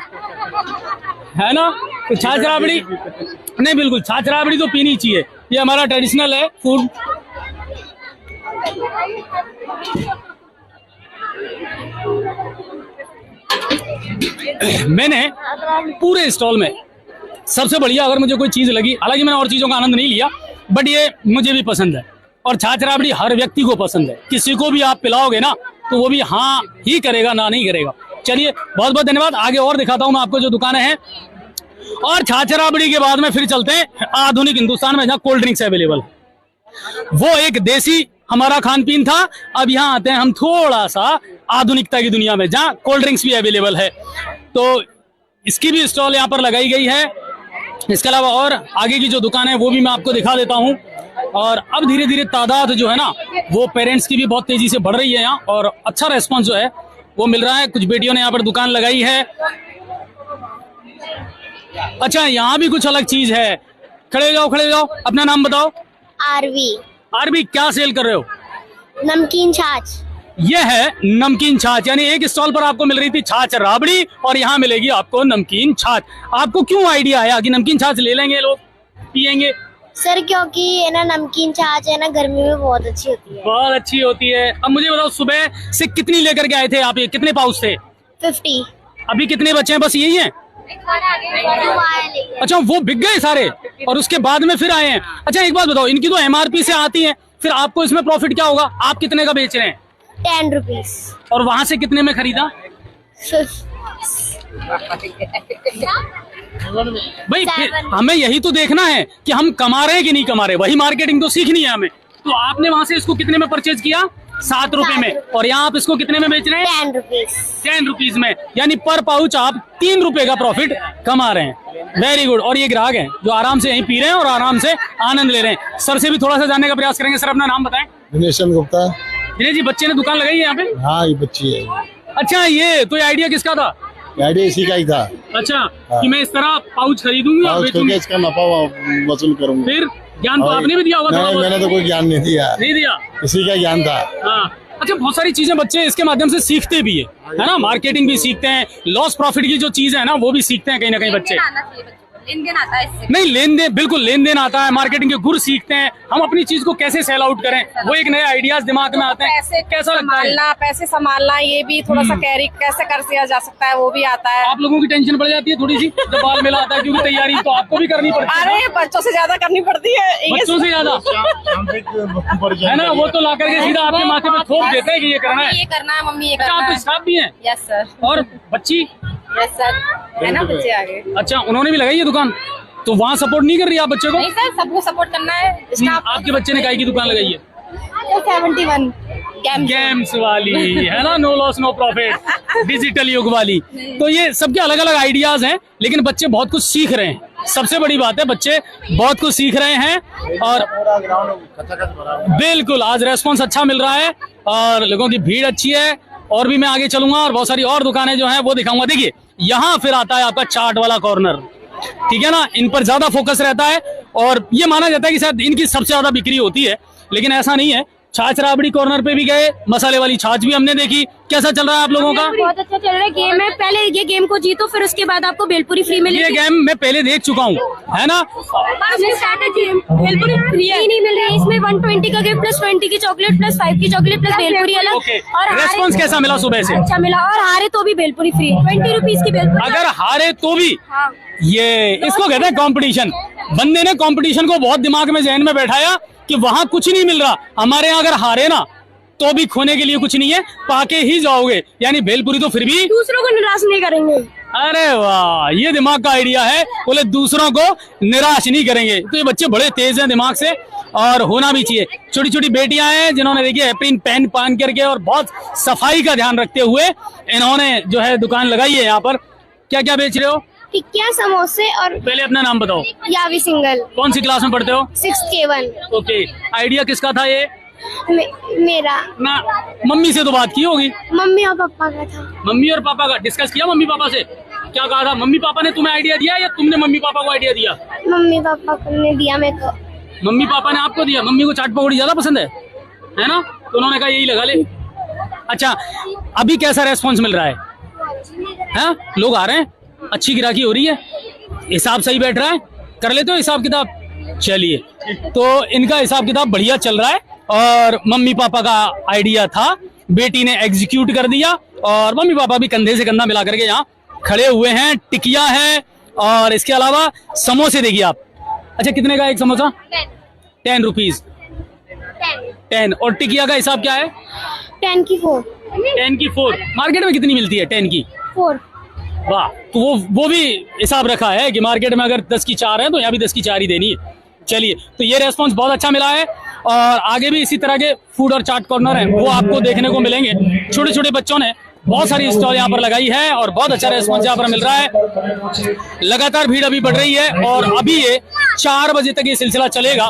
है ना? तो छाछ राबड़ी नहीं, बिल्कुल छाछ राबड़ी तो पीनी चाहिए, ये हमारा ट्रेडिशनल है फूड। मैंने पूरे स्टॉल में सबसे बढ़िया अगर मुझे कोई चीज लगी, हालांकि मैंने और चीजों का आनंद नहीं लिया, बट ये मुझे भी पसंद है और छाछ राबड़ी हर व्यक्ति को पसंद है। किसी को भी आप पिलाओगे ना तो वो भी हाँ ही करेगा, ना नहीं करेगा। चलिए बहुत बहुत धन्यवाद। आगे और दिखाता हूँ मैं आपको जो दुकानें हैं। और छाछ राबड़ी के बाद में फिर चलते हैं आधुनिक हिंदुस्तान में, जहाँ कोल्ड ड्रिंक्स अवेलेबल है। वो एक देसी हमारा खान पीन था, अब यहाँ आते हैं हम थोड़ा सा आधुनिकता की दुनिया में, जहाँ कोल्ड ड्रिंक्स भी अवेलेबल है। तो इसकी भी स्टॉल यहाँ पर लगाई गई है। इसके अलावा और आगे की जो दुकान है वो भी मैं आपको दिखा देता हूँ। और अब धीरे धीरे तादाद जो है ना वो पेरेंट्स की भी बहुत तेजी से बढ़ रही है यहाँ, और अच्छा रेस्पॉन्स जो है वो मिल रहा है। कुछ बेटियों ने यहाँ पर दुकान लगाई है। अच्छा, यहाँ भी कुछ अलग चीज है। खड़े जाओ, अपना नाम बताओ। आरवी क्या सेल कर रहे हो? नमकीन छाछ। ये है नमकीन छाछ, यानी एक स्टॉल पर आपको मिल रही थी छाछ राबड़ी और यहाँ मिलेगी आपको नमकीन छाछ। आपको क्यों आइडिया आया कि नमकीन छाछ ले लेंगे लोग, पियेंगे? सर क्योंकि है ना नमकीन छाछ है ना गर्मी में बहुत अच्छी होती है। बहुत अच्छी होती है। अब मुझे बताओ सुबह से कितनी लेकर के आए थे आप, ये कितने पाउच थे? 50। अभी कितने बचे हैं? बस यही है? अच्छा, वो बिक गए सारे और उसके बाद में फिर आए हैं। अच्छा एक बात बताओ, इनकी तो एमआरपी से आती है, फिर आपको इसमें प्रॉफिट क्या होगा? आप कितने का बेच रहे हैं? 10 रुपीज। और वहां से कितने में खरीदा? भाई फिर हमें यही तो देखना है कि हम कमा रहे हैं कि नहीं कमा रहे, वही मार्केटिंग तो सीखनी है हमें। तो आपने वहां से इसको कितने में परचेज किया? 7 रुपए में, और यहाँ आप इसको कितने में बेच रहे हैं? 10 रुपीज। 10 रुपीज में, यानी पर पाउच आप 3 रुपए का प्रॉफिट कमा रहे हैं। Very good. और ये ग्राहक हैं जो आराम से यहीं पी रहे हैं और आराम से आनंद ले रहे हैं। सर से भी थोड़ा सा जानने का प्रयास करेंगे। सर अपना नाम बताएं। दिनेश गुप्ता। दिनेश जी, बच्चे ने दुकान लगाई है यहाँ पे? हाँ, ये बच्ची है। अच्छा, ये तो ये आइडिया किसका था? आइडिया इसी का ही था। अच्छा, कि मैं इस तरह पाउच खरीदूंगा और बेचूंगा, इसका नफा वसूल करूंगा। फिर ज्ञान तो आपने भी दिया होगा? नहीं, मैंने तो कोई ज्ञान नहीं दिया। नहीं दिया? इसी का ज्ञान था। हाँ। अच्छा, बहुत सारी चीजें बच्चे इसके माध्यम से सीखते भी है ना? मार्केटिंग भी सीखते हैं, लॉस प्रॉफिट की जो चीज है ना वो भी सीखते हैं कहीं ना कहीं बच्चे। लेन देन आता है इससे। नहीं, लेन देन, बिल्कुल लेन देन आता है, मार्केटिंग के गुर सीखते हैं। हम अपनी चीज को कैसे सेल आउट करें, वो एक नए आइडियाज दिमाग में आते हैं। कैसा लगता है? पैसे संभालना, ये भी थोड़ा सा कैरी कैसे कर दिया जा सकता है, वो भी आता है। आप लोगों की टेंशन बढ़ जाती है थोड़ी सी जब बाल मेला आता है, क्योंकि तैयारी तो आपको भी करनी पड़ती है। अरे बच्चों से ज्यादा करनी पड़ती है। बच्चों से ज्यादा है ना? वो तो ला करके सीधा आपके माथे पे थोप देते हैं कि ये करना है, ये करना है मम्मी, ये अच्छा, करना आपको है। स्टाफ भी है? Yes sir. और बच्ची? यस सर, है ना बच्चे आगे। अच्छा, उन्होंने भी लगाई है दुकान, तो वहाँ सपोर्ट नहीं कर रही आप बच्चे को? नहीं सर, सबको सपोर्ट करना है। आपके बच्चे ने काहे की दुकान लगाई है? 71 गेम्स वाली, है ना? No loss no profit, digital युग वाली। तो ये सबके अलग अलग आइडियाज हैं, लेकिन बच्चे बहुत कुछ सीख रहे हैं। सबसे बड़ी बात है, बच्चे बहुत कुछ सीख रहे हैं और बिल्कुल आज रेस्पॉन्स अच्छा मिल रहा है और लोगों की भीड़ अच्छी है। और भी मैं आगे चलूंगा और बहुत सारी और दुकानें जो हैं वो दिखाऊंगा। देखिए, यहाँ फिर आता है आपका चाट वाला कॉर्नर, ठीक है ना? इन पर ज्यादा फोकस रहता है और ये माना जाता है कि शायद इनकी सबसे ज्यादा बिक्री होती है, लेकिन ऐसा नहीं है। छाछ राबड़ी कॉर्नर पे भी गए, मसाले वाली छाछ भी हमने देखी। कैसा चल रहा है आप लोगों का? बहुत अच्छा चल रहा है। गेम है, पहले ये गेम को जीतो, फिर उसके बाद आपको भेलपुरी फ्री मिलेगी। ये गेम मैं पहले देख चुका हूँ, है ना? भेलपुरी फ्री नहीं मिल रही है इसमें। 120 का गिफ्ट प्लस 20 की चॉकलेट प्लस 5 की चॉकलेट प्लस भेलपुरी अलग। और रेस्पॉन्स कैसा मिला सुबह से? अच्छा मिला, और हारे तो भी भेलपुरी फ्री, 20 रुपीज की भेलपुरी। अगर हारे तो भी? हाँ। ये इसको कहते हैं कंपटीशन। बंदे ने कंपटीशन को बहुत दिमाग में जहन में बैठाया कि वहां कुछ नहीं मिल रहा, हमारे यहाँ अगर हारे ना तो भी खोने के लिए कुछ नहीं है, पाके ही जाओगे। यानी भेलपुरी तो फिर भी दूसरों को निराश नहीं करेंगे। अरे वाह, ये दिमाग का आइडिया है। बोले दूसरों को निराश नहीं करेंगे। तो ये बच्चे बड़े तेज हैं दिमाग से और होना भी चाहिए। छोटी छोटी बेटियां हैं जिन्होंने देखिए एप्रिन पहन पान करके और बहुत सफाई का ध्यान रखते हुए इन्होंने जो है दुकान लगाई है। यहाँ पर क्या क्या बेच रहे हो? टिक्कियाँ, समोसे। और पहले अपना नाम बताओ। यावी सिंगल। कौन सी क्लास में पढ़ते हो? 6th K1। ओके, आइडिया किसका था ये? मेरा ना, मम्मी से तो बात की होगी? मम्मी और पापा का था। मम्मी और पापा का डिस्कस किया मम्मी पापा से? क्या कहा था? मम्मी पापा ने तुम्हें आइडिया दिया या तुमने मम्मी पापा को आइडिया दिया? मम्मी पापा ने दिया मेरे को। मम्मी पापा ने आपको दिया? मम्मी को चाट पकौड़ी ज्यादा पसंद है ना? तो उन्होंने कहा यही लगा ले। अच्छा, अभी कैसा रेस्पॉन्स मिल रहा है? हाँ, लोग आ रहे हैं, अच्छी गिराकी हो रही है, हिसाब सही बैठ रहा है, कर लेते हो हिसाब किताब? चलिए, तो इनका हिसाब किताब बढ़िया चल रहा है और मम्मी पापा का आइडिया था, बेटी ने एग्जीक्यूट कर दिया और मम्मी पापा भी कंधे से कंधा मिला करके यहाँ खड़े हुए हैं। टिकिया है और इसके अलावा समोसे देखिए आप। अच्छा, कितने का एक समोसा? 10 रुपीज। 10। और टिकिया का हिसाब क्या है? 10 की 4। 10 की 4। मार्केट में कितनी मिलती है 10 की? 4। वाह, तो वो भी हिसाब रखा है कि मार्केट में अगर 10 की 4 है तो यहाँ भी 10 की 4 ही देनी है। चलिए, तो ये रेस्पॉन्स बहुत अच्छा मिला है और आगे भी इसी तरह के फूड और चाट कॉर्नर हैं वो आपको देखने को मिलेंगे। छोटे छोटे बच्चों ने बहुत सारी स्टॉल यहाँ पर लगाई है और बहुत अच्छा रेस्पॉन्स यहाँ पर मिल रहा है। लगातार भीड़ अभी बढ़ रही है और अभी ये 4 बजे तक ये सिलसिला चलेगा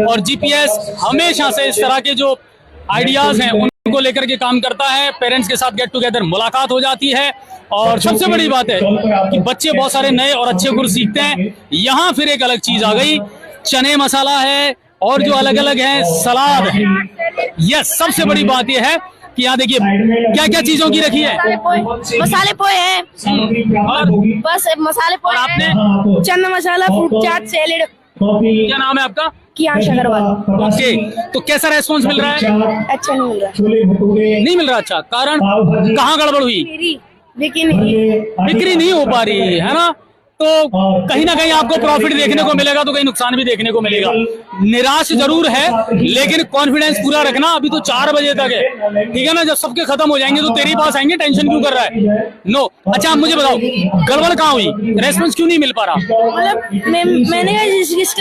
और जीपीएस हमेशा से इस तरह के जो आइडियाज हैं उनको लेकर के काम करता है। पेरेंट्स के साथ गेट टुगेदर मुलाकात हो जाती है और सबसे बड़ी बात है कि बच्चे बहुत सारे नए और अच्छे गुर सीखते हैं। यहाँ फिर एक अलग चीज आ गई, चने मसाला है और जो अलग अलग है सलाद है। यस, सबसे बड़ी बात यह है कि यहाँ देखिए क्या क्या चीजों की रखी है। मसाले पोहे हैं, बस मसाले पोहे आपने, चना मसाला, फ्रूट चाट, सैलेड। क्या नाम है आपका? कियांश अग्रवाल। ओके, तो कैसा रेस्पॉन्स मिल रहा है? अच्छा नहीं मिल रहा। नहीं मिल रहा? अच्छा, कारण कहाँ गड़बड़ हुई? बिक्री नहीं हो पा रही है ना, तो कहीं ना कहीं आपको प्रॉफिट देखने को मिलेगा तो कहीं नुकसान भी देखने को मिलेगा। निराश जरूर है लेकिन कॉन्फिडेंस पूरा रखना, अभी तो 4 बजे तक है, ठीक है ना। जब सबके खत्म हो जाएंगे तो तेरे पास आएंगे, टेंशन क्यों कर रहा है? नो। अच्छा, आप मुझे बताओ गड़बड़ कहाँ हुई, रेस्पॉन्स क्यों नहीं मिल पा रहा? मतलब मैंने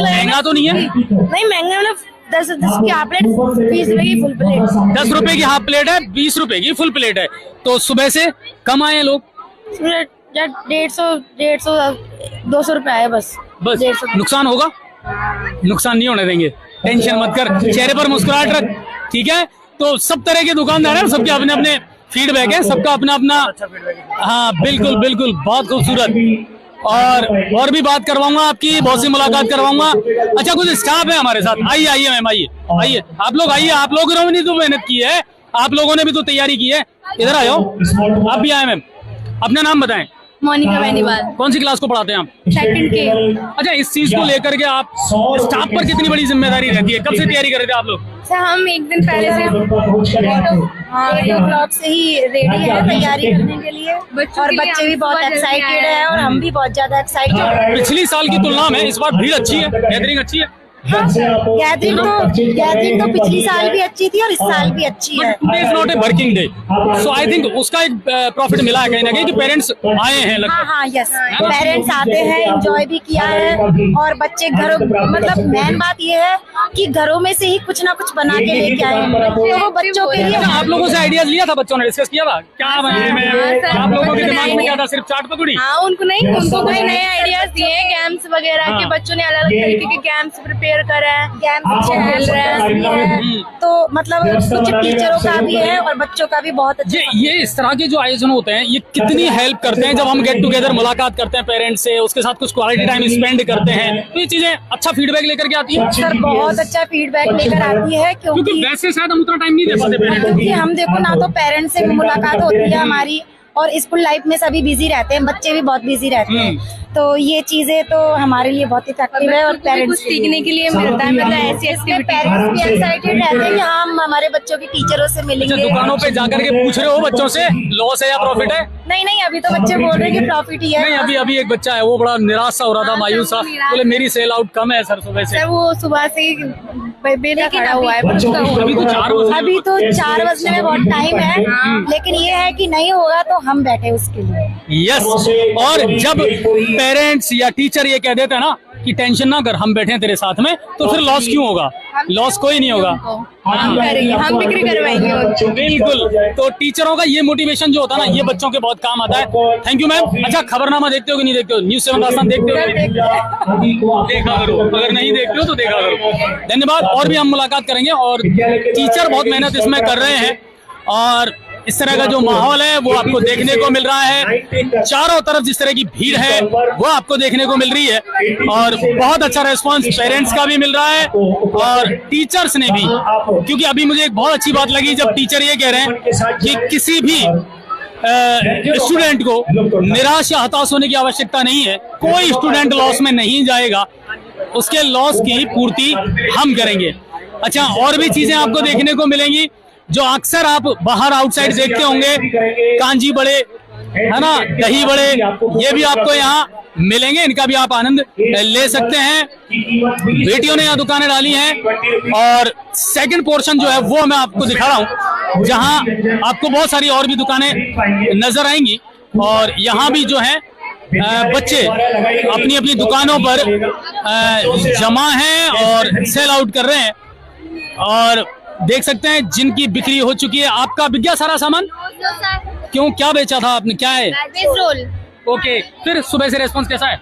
महंगा तो नहीं है? नहीं महंगा, मतलब 10 की हाफ प्लेट, 20 रुपए की फुल प्लेट। 10 रुपए की हाफ प्लेट है, 20 रुपए की फुल प्लेट है। तो सुबह से कम आए लोग? 150, 200 रुपए आए बस। 150। नुकसान होगा? नुकसान नहीं होने देंगे, टेंशन मत कर, चेहरे पर मुस्कुराहट रख, ठीक है। तो सब तरह के दुकानदार हैं, सबके अपने अपने फीडबैक है, सबका अपना अपना। हाँ बिल्कुल बिल्कुल, बहुत खूबसूरत। और भी बात करवाऊंगा आपकी, बहुत सी मुलाकात करवाऊंगा। अच्छा, कुछ स्टाफ है हमारे साथ, आइए आइए मैम, आइए आप लोग, आइए। आप लोगों ने भी तो मेहनत की है, आप लोगों ने भी तो तैयारी की है, इधर आ जाओ। आप भी आए मैम, अपना नाम बताएं। मोनिका बेनीवाल। कौन सी क्लास को पढ़ाते हैं आप? 2nd के। अच्छा, इस चीज को लेकर के आप स्टाफ पर कितनी बड़ी जिम्मेदारी रहती है? कब से तैयारी कर रहे थे आप लोग? सर हम एक दिन पहले से 8 o'clock से ही रेडी है तैयारी करने के लिए, और बच्चे भी बहुत एक्साइटेड है और हम भी बहुत ज्यादा एक्साइटेड है। पिछली साल की तुलना में इस बार भीड़ अच्छी है, गैदरिंग अच्छी है। गैदरिंग तो पिछली साल भी अच्छी थी और इस साल भी अच्छी है। Today is not a working day, so I think उसका एक प्रॉफिट मिला है कहीं ना कहीं कि पेरेंट्स आए हैं। हाँ यस, पेरेंट्स आते हैं, एंजॉय भी किया है और बच्चे घरों, मतलब मेन बात ये है कि घरों में से ही कुछ ना कुछ बना के लेके आए, तो वो बच्चों के लिए। आप लोगों से आइडियाज लिया था, बच्चों ने डिस्कस किया था क्या बनाए में? आप लोगों के दिमाग में क्या था? सिर्फ चाट पकौड़ी? हाँ, उनको कई नए आइडियाज दिए हैं, गेम्स वगैरह के। बच्चों ने अलग अलग तरीके के गेम्स प्रिपेयर करा है, गेम्स खेल रहे हैं, तो मतलब कुछ टीचरों का भी है और बच्चों का भी बहुत अच्छा। ये इस तरह के जो आयोजन होते हैं ये कितनी हेल्प करते हैं जब हम गेट टुगेदर मुलाकात करते हैं पेरेंट्स से, उसके साथ कुछ क्वालिटी टाइम स्पेंड करते हैं, तो ये चीजें अच्छा फीडबैक लेकर के आती है। सर बहुत अच्छा फीडबैक लेकर आती है, क्योंकि वैसे शायद हम उतना टाइम नहीं दे पाते पेरेंट्स को। क्योंकि हम देखो ना, तो पेरेंट्स से मुलाकात होती है हमारी, और स्कूल लाइफ में सभी बिजी रहते हैं, बच्चे भी बहुत बिजी रहते हैं, तो ये चीजें तो हमारे लिए बहुत इफेक्टिव है और पेरेंट्स सीखने के लिए मिलता है। मतलब ऐसी पेरेंट्स भी एक्साइटेड रहते हैं कि हम हमारे बच्चों की टीचरों से मिलेंगे। अच्छा, दुकानों पे जाकर के पूछ रहे हो बच्चों से लॉस है या प्रॉफिट है? नहीं, अभी तो बच्चे बोल रहे हैं कि प्रॉफिट ही है। नहीं, अभी एक बच्चा है वो बड़ा निराश सा हो रहा था, मायूस सा, बोले मेरी सेल आउट कम है सर सुबह से। सर वो सुबह से बेला खड़ा हुआ है, अभी तो 4 बजने में बहुत टाइम है, लेकिन ये है कि नहीं होगा तो हम बैठे उसके लिए। यस, और जब पेरेंट्स या टीचर ये कह देते हैं ना कि टेंशन ना कर, हम बैठे हैं तेरे साथ में, तो फिर लॉस क्यों होगा? लॉस कोई नहीं होगा, हम करेंगे, हम बिक्री करवाएंगे। बिल्कुल, तो टीचरों का ये मोटिवेशन जो होता है ना, ये बच्चों के बहुत काम आता है। Thank you ma'am. अच्छा, खबरनामा देखते हो कि नहीं देखते हो? न्यूज़ 7 राजस्थान देखते हो? देखा करो, अगर नहीं देखते हो तो देखा करो। धन्यवाद। और भी हम मुलाकात करेंगे और टीचर बहुत मेहनत इसमें कर रहे हैं और इस तरह का जो माहौल है वो आपको देखने को मिल रहा है। चारों तरफ जिस तरह की भीड़ है वो आपको देखने को मिल रही है और बहुत अच्छा रेस्पॉन्स पेरेंट्स का भी मिल रहा है और टीचर्स ने भी, क्योंकि अभी मुझे एक बहुत अच्छी बात लगी जब टीचर ये कह रहे हैं कि किसी भी स्टूडेंट को निराश या हताश होने की आवश्यकता नहीं है। कोई स्टूडेंट लॉस में नहीं जाएगा, उसके लॉस की पूर्ति हम करेंगे। अच्छा, और भी चीजें आपको देखने को मिलेंगी जो अक्सर आप बाहर आउटसाइड देखते होंगे। कांजी बड़े है ना, दही बड़े, ये भी आपको यहाँ मिलेंगे, इनका भी आप आनंद ले सकते हैं। बेटियों ने यहाँ दुकानें डाली हैं और सेकंड पोर्शन जो है वो मैं आपको दिखा रहा हूँ, जहाँ आपको बहुत सारी और भी दुकानें नजर आएंगी और यहाँ भी जो है बच्चे अपनी अपनी दुकानों पर जमा हैं और सेल आउट कर रहे हैं और देख सकते हैं जिनकी बिक्री हो चुकी है। आपका बिक गया सारा सामान? क्यों, क्या बेचा था आपने, क्या है? रोल। ओके, फिर सुबह से रेस्पॉन्स कैसा है?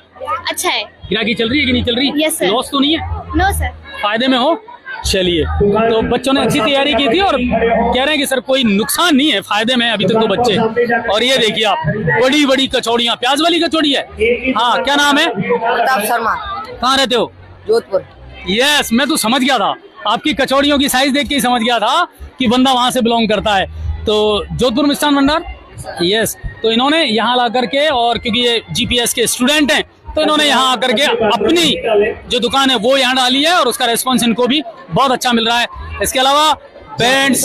अच्छा है। गिराकी चल रही है कि नहीं चल रही? Yes sir. लॉस तो नहीं है? No sir. फायदे में हो? चलिए, तो बच्चों ने अच्छी तैयारी की थी और कह रहे हैं कि सर कोई नुकसान नहीं है, फायदे में अभी तक तो बच्चे। और ये देखिए आप, बड़ी बड़ी कचौड़ियाँ, प्याज वाली कचौड़ी है। हाँ, क्या नाम है? प्रताप शर्मा। कहाँ रहते हो? जोधपुर। यस, मैं तो समझ गया था, आपकी कचौड़ियों की साइज देख के ही समझ गया था कि बंदा वहां से बिलोंग करता है। तो जोधपुर मिष्ठान भंडार, यस। तो इन्होंने यहाँ ला करके, और क्योंकि ये जीपीएस के स्टूडेंट हैं तो इन्होंने यहाँ आकर के अपनी जो दुकान है वो यहाँ डाली है और उसका रेस्पॉन्स इनको भी बहुत अच्छा मिल रहा है। इसके अलावा पेरेंट्स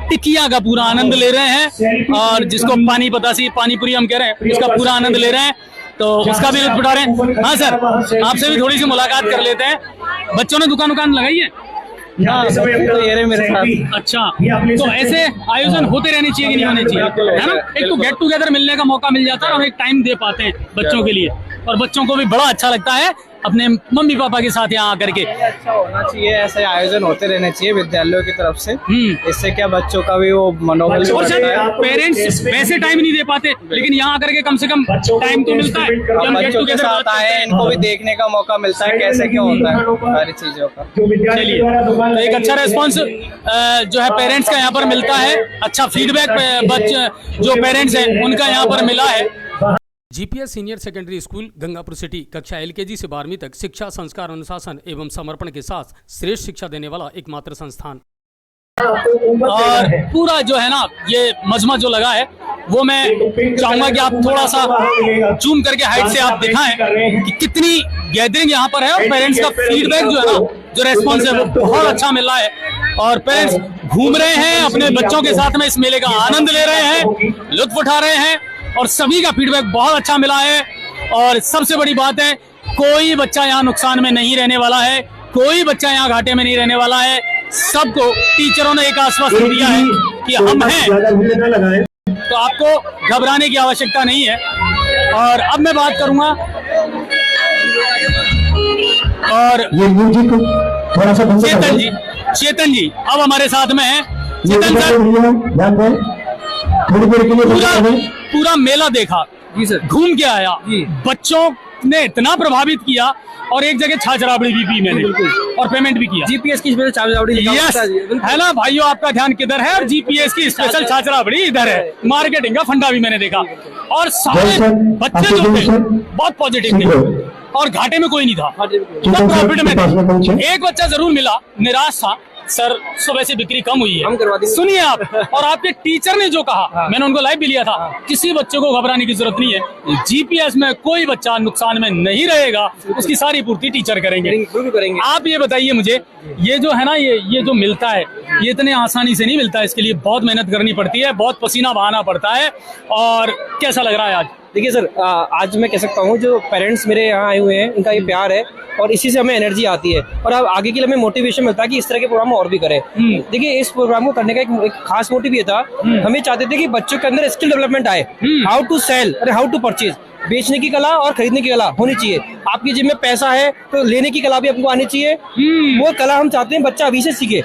टिकिया का पूरा आनंद ले रहे हैं और जिसको पानी बतासी पानीपुरी हम कह रहे हैं उसका पूरा आनंद ले रहे हैं, तो उसका भी लुत्फ उठा रहे हैं। हाँ सर, आपसे भी थोड़ी सी मुलाकात कर लेते हैं। बच्चों ने दुकान लगाई है? तो ये रहे मेरे साथ। अच्छा, तो ऐसे आयोजन होते रहने चाहिए कि नहीं होने चाहिए, है ना? एक तो गेट टुगेदर मिलने का मौका मिल जाता है और एक टाइम दे पाते हैं बच्चों के लिए, और बच्चों को भी बड़ा अच्छा लगता है अपने मम्मी पापा के साथ यहाँ आकर के। अच्छा होना चाहिए, ऐसे आयोजन होते रहने चाहिए विद्यालयों की तरफ से। इससे क्या बच्चों का भी वो मनोबल भी बढ़ता है। पेरेंट्स वैसे टाइम नहीं दे पाते, लेकिन यहाँ आकर के कम से कम टाइम तो मिलता है। बच्चों के साथ आए, इनको भी देखने का मौका मिलता है कैसे क्या होता है सारी चीजों का। चलिए, तो एक अच्छा रेस्पॉन्स जो है पेरेंट्स का यहाँ पर मिलता है, अच्छा फीडबैक बच्चे जो पेरेंट्स हैं उनका यहाँ पर मिला है। GPS senior secondary school Gangapur city कक्षा एलकेजी से 12वीं तक शिक्षा, संस्कार, अनुशासन एवं समर्पण के साथ श्रेष्ठ शिक्षा देने वाला एकमात्र संस्थान। और पूरा जो है ना ये मजमा जो लगा है वो मैं चाहूंगा कि आप थोड़ा सा जूम करके हाइट से आप दिखाएं कि कितनी गैदरिंग यहाँ पर है और पेरेंट्स का फीडबैक जो है ना, जो रेस्पॉन्स है वो बहुत अच्छा मिल रहा है और पेरेंट्स घूम रहे हैं अपने बच्चों के साथ में, इस मेले का आनंद ले रहे हैं, लुत्फ उठा रहे हैं और सभी का फीडबैक बहुत अच्छा मिला है। और सबसे बड़ी बात है, कोई बच्चा यहाँ नुकसान में नहीं रहने वाला है, कोई बच्चा यहाँ घाटे में नहीं रहने वाला है। सबको टीचरों ने एक आश्वासन दिया है कि हम हैं, तो आपको घबराने की आवश्यकता नहीं है। और अब मैं बात करूंगा और चेतन जी अब हमारे साथ में है। चेतन सर, पूरा मेला देखा जी सर, घूम के आया, बच्चों ने इतना प्रभावित किया और एक जगह छाछ राबड़ी भी पी मैंने और पेमेंट भी किया। जीपीएस की स्पेशल छाछ राबड़ी है ना भाइयों, आपका ध्यान किधर है? और जीपीएस की स्पेशल छाछ राबड़ी इधर है। मार्केटिंग का फंडा भी मैंने देखा और सारे बच्चे जो थे बहुत पॉजिटिव थे और घाटे में कोई नहीं था, सब प्रॉफिट में थे। एक बच्चा जरूर मिला निराश था, सर सुबह से बिक्री कम हुई है। सुनिए आप, और आपके टीचर ने जो कहा मैंने उनको लाइव भी लिया था, किसी बच्चे को घबराने की जरूरत नहीं है। जीपीएस में कोई बच्चा नुकसान में नहीं रहेगा, उसकी सारी पूर्ति टीचर करेंगे। आप ये बताइए मुझे, ये जो है ना ये जो मिलता है ये इतने आसानी से नहीं मिलता है, इसके लिए बहुत मेहनत करनी पड़ती है, बहुत पसीना बहाना पड़ता है। और कैसा लग रहा है आज? देखिए सर, आज मैं कह सकता हूँ जो पेरेंट्स मेरे यहाँ आए हुए हैं इनका ये प्यार है और इसी से हमें एनर्जी आती है और अब आगे के लिए हमें मोटिवेशन मिलता है कि इस तरह के प्रोग्राम और भी करें। देखिए, इस प्रोग्राम को करने का एक खास मोटिव ये था, हम ये चाहते थे कि बच्चों के अंदर स्किल डेवलपमेंट आए, हाउ टू सेल और हाउ टू परचेज, बेचने की कला और खरीदने की कला होनी चाहिए। आपकी जेब में पैसा है तो लेने की कला भी आपको आनी चाहिए, वो कला हम चाहते हैं बच्चा अभी से सीखे।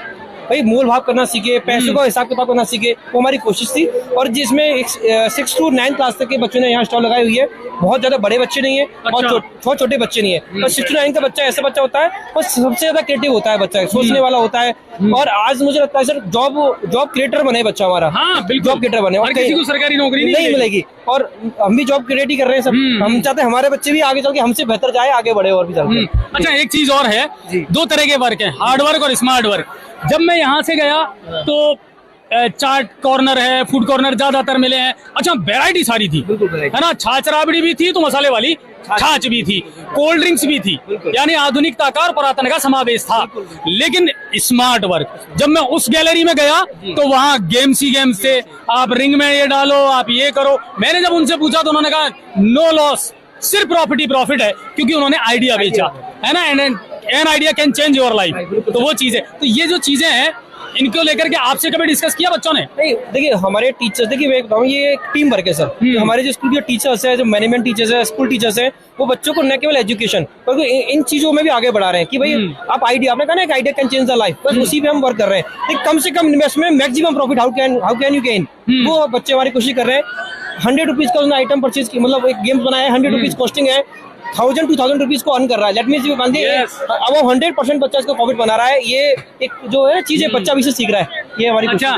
भाई मोल भाव करना सीखे, पैसों का हिसाब किताब करना सीखे, वो हमारी कोशिश थी। और जिसमें 6 to 9 क्लास तक के बच्चों ने यहाँ स्टॉल लगाई हुई है। बहुत ज्यादा बड़े बच्चे नहीं है, बहुत छोटे बच्चे नहीं है, पर 6 to 9 का बच्चा ऐसा बच्चा होता है वो सबसे ज्यादा क्रिएटिव होता है, बच्चा सोचने वाला होता है। और आज मुझे लगता है सर जॉब क्रिएटर बने बच्चा हमारा। हाँ, बिल्कुल जॉब क्रिएटर बने, और किसी को सरकारी नौकरी नहीं मिलेगी। और हम भी जॉब क्रिएट ही कर रहे हैं सब। हम चाहते हैं हमारे बच्चे भी आगे चल के हमसे बेहतर जाए, आगे बढ़े और भी चल के। अच्छा, एक चीज और है, 2 तरह के वर्क है, हार्ड वर्क और स्मार्ट वर्क। जब मैं यहाँ से गया तो चाट कॉर्नर है, फूड कॉर्नर ज्यादातर मिले हैं। अच्छा, वैरायटी सारी थी, है ना। छाछ राबड़ी भी थी तो मसाले वाली छाछ भी थी, कोल्ड ड्रिंक्स भी थी, यानी आधुनिकता का और पुरातन का समावेश था। लेकिन स्मार्ट वर्क, जब मैं उस गैलरी में गया तो वहाँ गेम्स ही गेम्स थे। आप रिंग में ये डालो, आप ये करो। मैंने जब उनसे पूछा तो उन्होंने कहा नो लॉस, सिर्फ प्रॉफिट है, क्योंकि उन्होंने आइडिया बेचा है ना। An idea can change your life, तो वो चीज है। तो ये जो चीजें हैं इनको लेकर के आपसे कभी डिस्कस किया बच्चों ने? नहीं, देखिए हमारे टीचर्स, देखिए मैं बताऊँ ये एक टीम वर्क है सर। हमारे जो स्कूल के टीचर्स है, जो मैनेजमेंट टीचर्स है, स्कूल टीचर्स है, वो बच्चों को न केवल एजुकेशन बल्कि इन चीजों में भी आगे बढ़ा रहे हैं कि भाई आप आइडिया, आपने कहा ना एक idea can change the life, बस उसी पे हम वर्क कर रहे हैं। कम से कम investment, maximum profit, how can you gain, वो बच्चे हमारी कोशिश कर रहे हैं। 100 रुपीज का उसने आइटम परचेज की, मतलब एक गेम बनाया है, 100 रुपीज कॉस्टिंग है, 1000-2000 रुपीज को अर्न कर रहा है। लेट मीन अब वो 100% बच्चा इसको प्रॉफिट बना रहा है। ये एक जो है चीज है, बच्चा भी से सीख रहा है, ये हमारी अच्छा।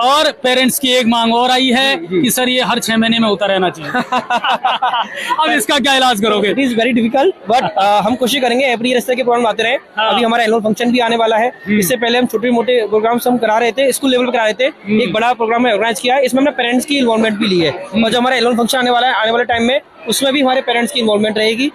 और पेरेंट्स की एक मांग और आई है कि सर ये हर 6 महीने में होता रहना चाहिए। अब इसका क्या इलाज करोगे? It is very difficult, but हम कोशिश करेंगे एवरी ईयर इस तरह के प्रोग्राम आते रहे। अभी हमारा एनुअल फंक्शन भी आने वाला है। इससे पहले हम छोटे मोटे प्रोग्राम्स हम करा रहे थे, स्कूल लेवल पर करा रहे थे। एक बड़ा प्रोग्राम ऑर्गेनाइज किया है, इसमें हमने पेरेंट्स की इन्वॉल्वमेंट भी ली है। और जो हमारा एनुअल फंक्शन आने वाला है आने वाले टाइम में, उसमें भी हमारे पेरेंट्स की इन्वॉल्वमेंट रहेगी।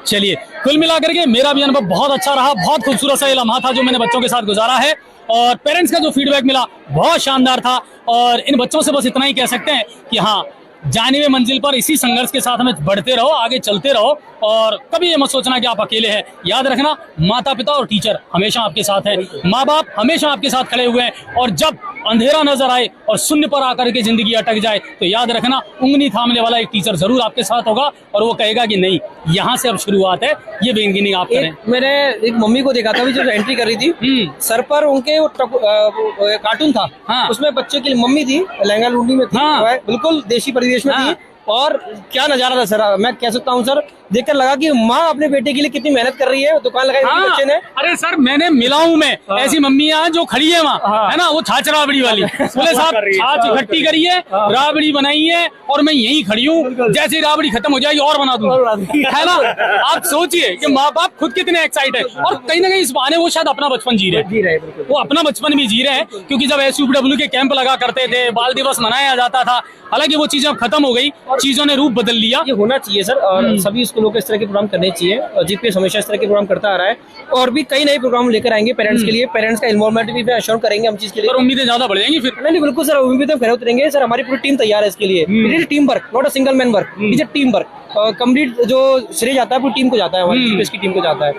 चलिए, कुल मिलाकर के मेरा भी अनुभव बहुत अच्छा रहा। बहुत खूबसूरत सा ये लम्हा था जो मैंने बच्चों के साथ गुजारा है, और पेरेंट्स का जो फीडबैक मिला बहुत शानदार था। और इन बच्चों से बस इतना ही कह सकते हैं कि हाँ, जानिबे मंजिल पर इसी संघर्ष के साथ हमें बढ़ते रहो, आगे चलते रहो, और कभी ये मत सोचना कि आप अकेले हैं। याद रखना, माता पिता और टीचर हमेशा आपके साथ हैं, माँ बाप हमेशा आपके साथ खड़े हुए हैं। और जब अंधेरा नजर आए और शून्य पर आकर के जिंदगी अटक जाए तो याद रखना, उंगली थामने वाला एक टीचर जरूर आपके साथ होगा, और वो कहेगा कि नहीं, यहाँ से अब शुरुआत है, ये बिगिनिंग आप करें। मैंने एक मम्मी को देखा था, जो एंट्री कर रही थी, सर पर उनके वो कार्टून था। हाँ। उसमें बच्चों की मम्मी थी, लहंगा लुंडी में थी। हाँ। बिल्कुल देशी परिवेश में। हाँ। थी। और क्या नजारा था सर, मैं कह सकता हूँ सर, देखकर लगा कि माँ अपने बेटे के लिए कितनी मेहनत कर रही है। दुकान लगाई हाँ, बच्चे ने। अरे सर, मैंने मिला हूँ मैं ऐसी मम्मियाँ जो खड़ी है वहाँ, है ना, वो छाछ राबड़ी वाली। बोले साहब छाछ इकट्ठी करी है, राबड़ी बनाई है, और मैं यहीं खड़ी हूँ, जैसे राबड़ी खत्म हो जाएगी और बना दूंगा, है ना। आप सोचिए कि माँ बाप खुद कितने एक्साइट है, और कहीं ना कहीं इस बहाने वो शायद अपना बचपन जी रहे हैं, वो अपना बचपन भी जी रहे हैं। क्योंकि जब SUPW के कैंप लगा करते थे, बाल दिवस मनाया जाता था, हालांकि वो चीजें अब खत्म हो गई, चीजों ने रूप बदल लिया। ये होना चाहिए सर, और सभी स्कूलों को इस तरह के प्रोग्राम करने चाहिए। और GPS हमेशा इस तरह के प्रोग्राम करता आ रहा है, और भी कई नए प्रोग्राम लेकर आएंगे पेरेंट्स के लिए। पेरेंट्स का इन्वॉल्वमेंट भी अश्योर करेंगे हम चीज के लिए। और उम्मीदें ज्यादा बढ़ जाएंगी फिर। नहीं, बिल्कुल सर, उम्मीदें खड़े उतरेंगे सर। हमारी पूरी टीम तैयार है इसके लिए। It is team work, not a single man work, it is a team work. Complete जो श्रेय जाता है पूरी टीम को जाता है, हमारी GPS की टीम को जाता है।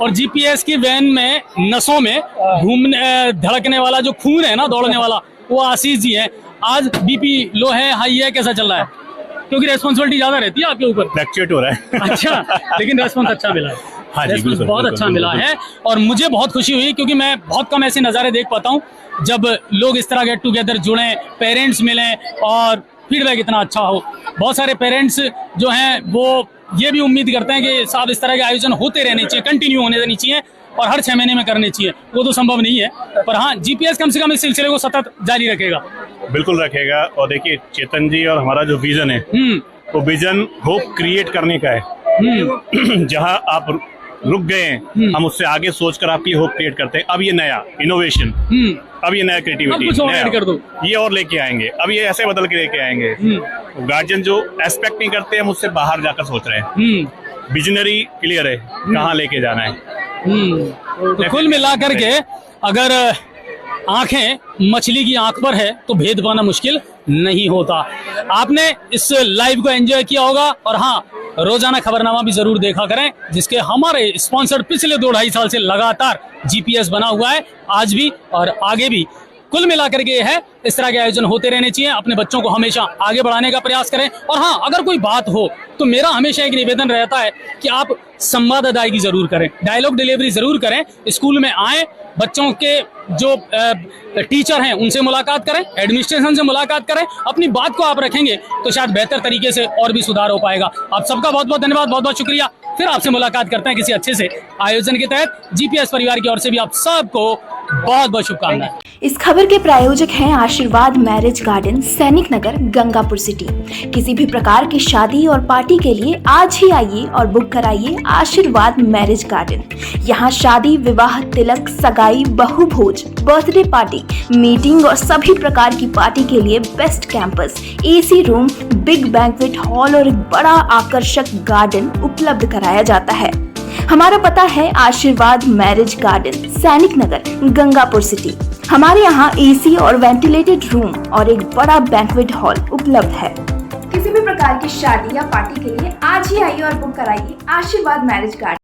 और GPS की वैन में नसों में घूमने धड़कने वाला जो खून है ना, दौड़ने वाला, वो आशीष जी है। आज BP लो है, हाई है, कैसा चल रहा है? क्योंकि रेस्पॉन्सिबिलिटी ज्यादा रहती है आपके ऊपर। फ्लक्चुएट हो रहा है। अच्छा, लेकिन रेस्पॉन्स अच्छा मिला है। हाँ जी, बिल्कुल, बहुत बिल्कुल, अच्छा बिल्कुल, मिला है। और मुझे बहुत खुशी हुई, क्योंकि मैं बहुत कम ऐसे नज़ारे देख पाता हूँ जब लोग इस तरह गेट टुगेदर जुड़ें, पेरेंट्स मिलें और फीडबैक इतना अच्छा हो। बहुत सारे पेरेंट्स जो हैं वो ये भी उम्मीद करते हैं कि साहब इस तरह के आयोजन होते रहने चाहिए, कंटिन्यू होने देनी चाहिए, और हर 6 महीने में करने चाहिए। वो तो संभव नहीं है, पर हाँ, GPS कम से कम इस सिलसिले को सतत जारी रखेगा। बिल्कुल रखेगा। और देखिए, चेतन जी और हमारा जो विजन है, वो विजन होप क्रिएट करने का है। जहां आप रुक गए हैं, हम उससे आगे सोचकर आपकी होप क्रिएट करते हैं। अब ये नया इनोवेशन, अब ये नया क्रिएटिविटी कर दो, ये और लेके आएंगे। अब ये ऐसे बदल के लेके आएंगे। गार्जियन जो एक्सपेक्ट नहीं करते, हम उससे बाहर जाकर सोच रहे हैं। विजनरी क्लियर है कहाँ लेके जाना है। तो कुल मिलाकर के अगर आंखें मछली की आंख पर है तो भेद पाना मुश्किल नहीं होता। आपने इस लाइव को एंजॉय किया होगा, और हाँ, रोजाना खबरनामा भी जरूर देखा करें, जिसके हमारे स्पॉन्सर पिछले 2-2.5 साल से लगातार GPS बना हुआ है, आज भी और आगे भी। कुल मिलाकर के है, इस तरह के आयोजन होते रहने चाहिए। अपने बच्चों को हमेशा आगे बढ़ाने का प्रयास करें। और हाँ, अगर कोई बात हो तो मेरा हमेशा एक निवेदन रहता है कि आप संवाद अदायगी जरूर करें, डायलॉग डिलीवरी जरूर करें। स्कूल में आए, बच्चों के जो टीचर हैं उनसे मुलाकात करें, एडमिनिस्ट्रेशन से मुलाकात करें, अपनी बात को आप रखेंगे तो शायद बेहतर तरीके से और भी सुधार हो पाएगा। आप सबका बहुत बहुत धन्यवाद, बहुत बहुत शुक्रिया। फिर आपसे मुलाकात करते हैं किसी अच्छे से आयोजन के तहत। जीपीएस परिवार की ओर से भी आप सबको बहुत बहुत शुभकामनाएं। इस खबर के प्रायोजक हैं आशीर्वाद मैरिज गार्डन, सैनिक नगर, गंगापुर सिटी। किसी भी प्रकार की शादी और पार्टी के लिए आज ही आइए और बुक कराइए आशीर्वाद मैरिज गार्डन। यहाँ शादी, विवाह, तिलक, सगाई, बहु भोज, बर्थडे पार्टी, मीटिंग और सभी प्रकार की पार्टी के लिए best campus, AC room, big banquet hall और एक बड़ा आकर्षक गार्डन उपलब्ध कराया जाता है। हमारा पता है आशीर्वाद मैरिज गार्डन, सैनिक नगर, गंगापुर सिटी। हमारे यहाँ एसी और वेंटिलेटेड रूम और एक बड़ा बैंक्वेट हॉल उपलब्ध है। किसी भी प्रकार की शादी या पार्टी के लिए आज ही आइए और बुक कराइए आशीर्वाद मैरिज गार्डन।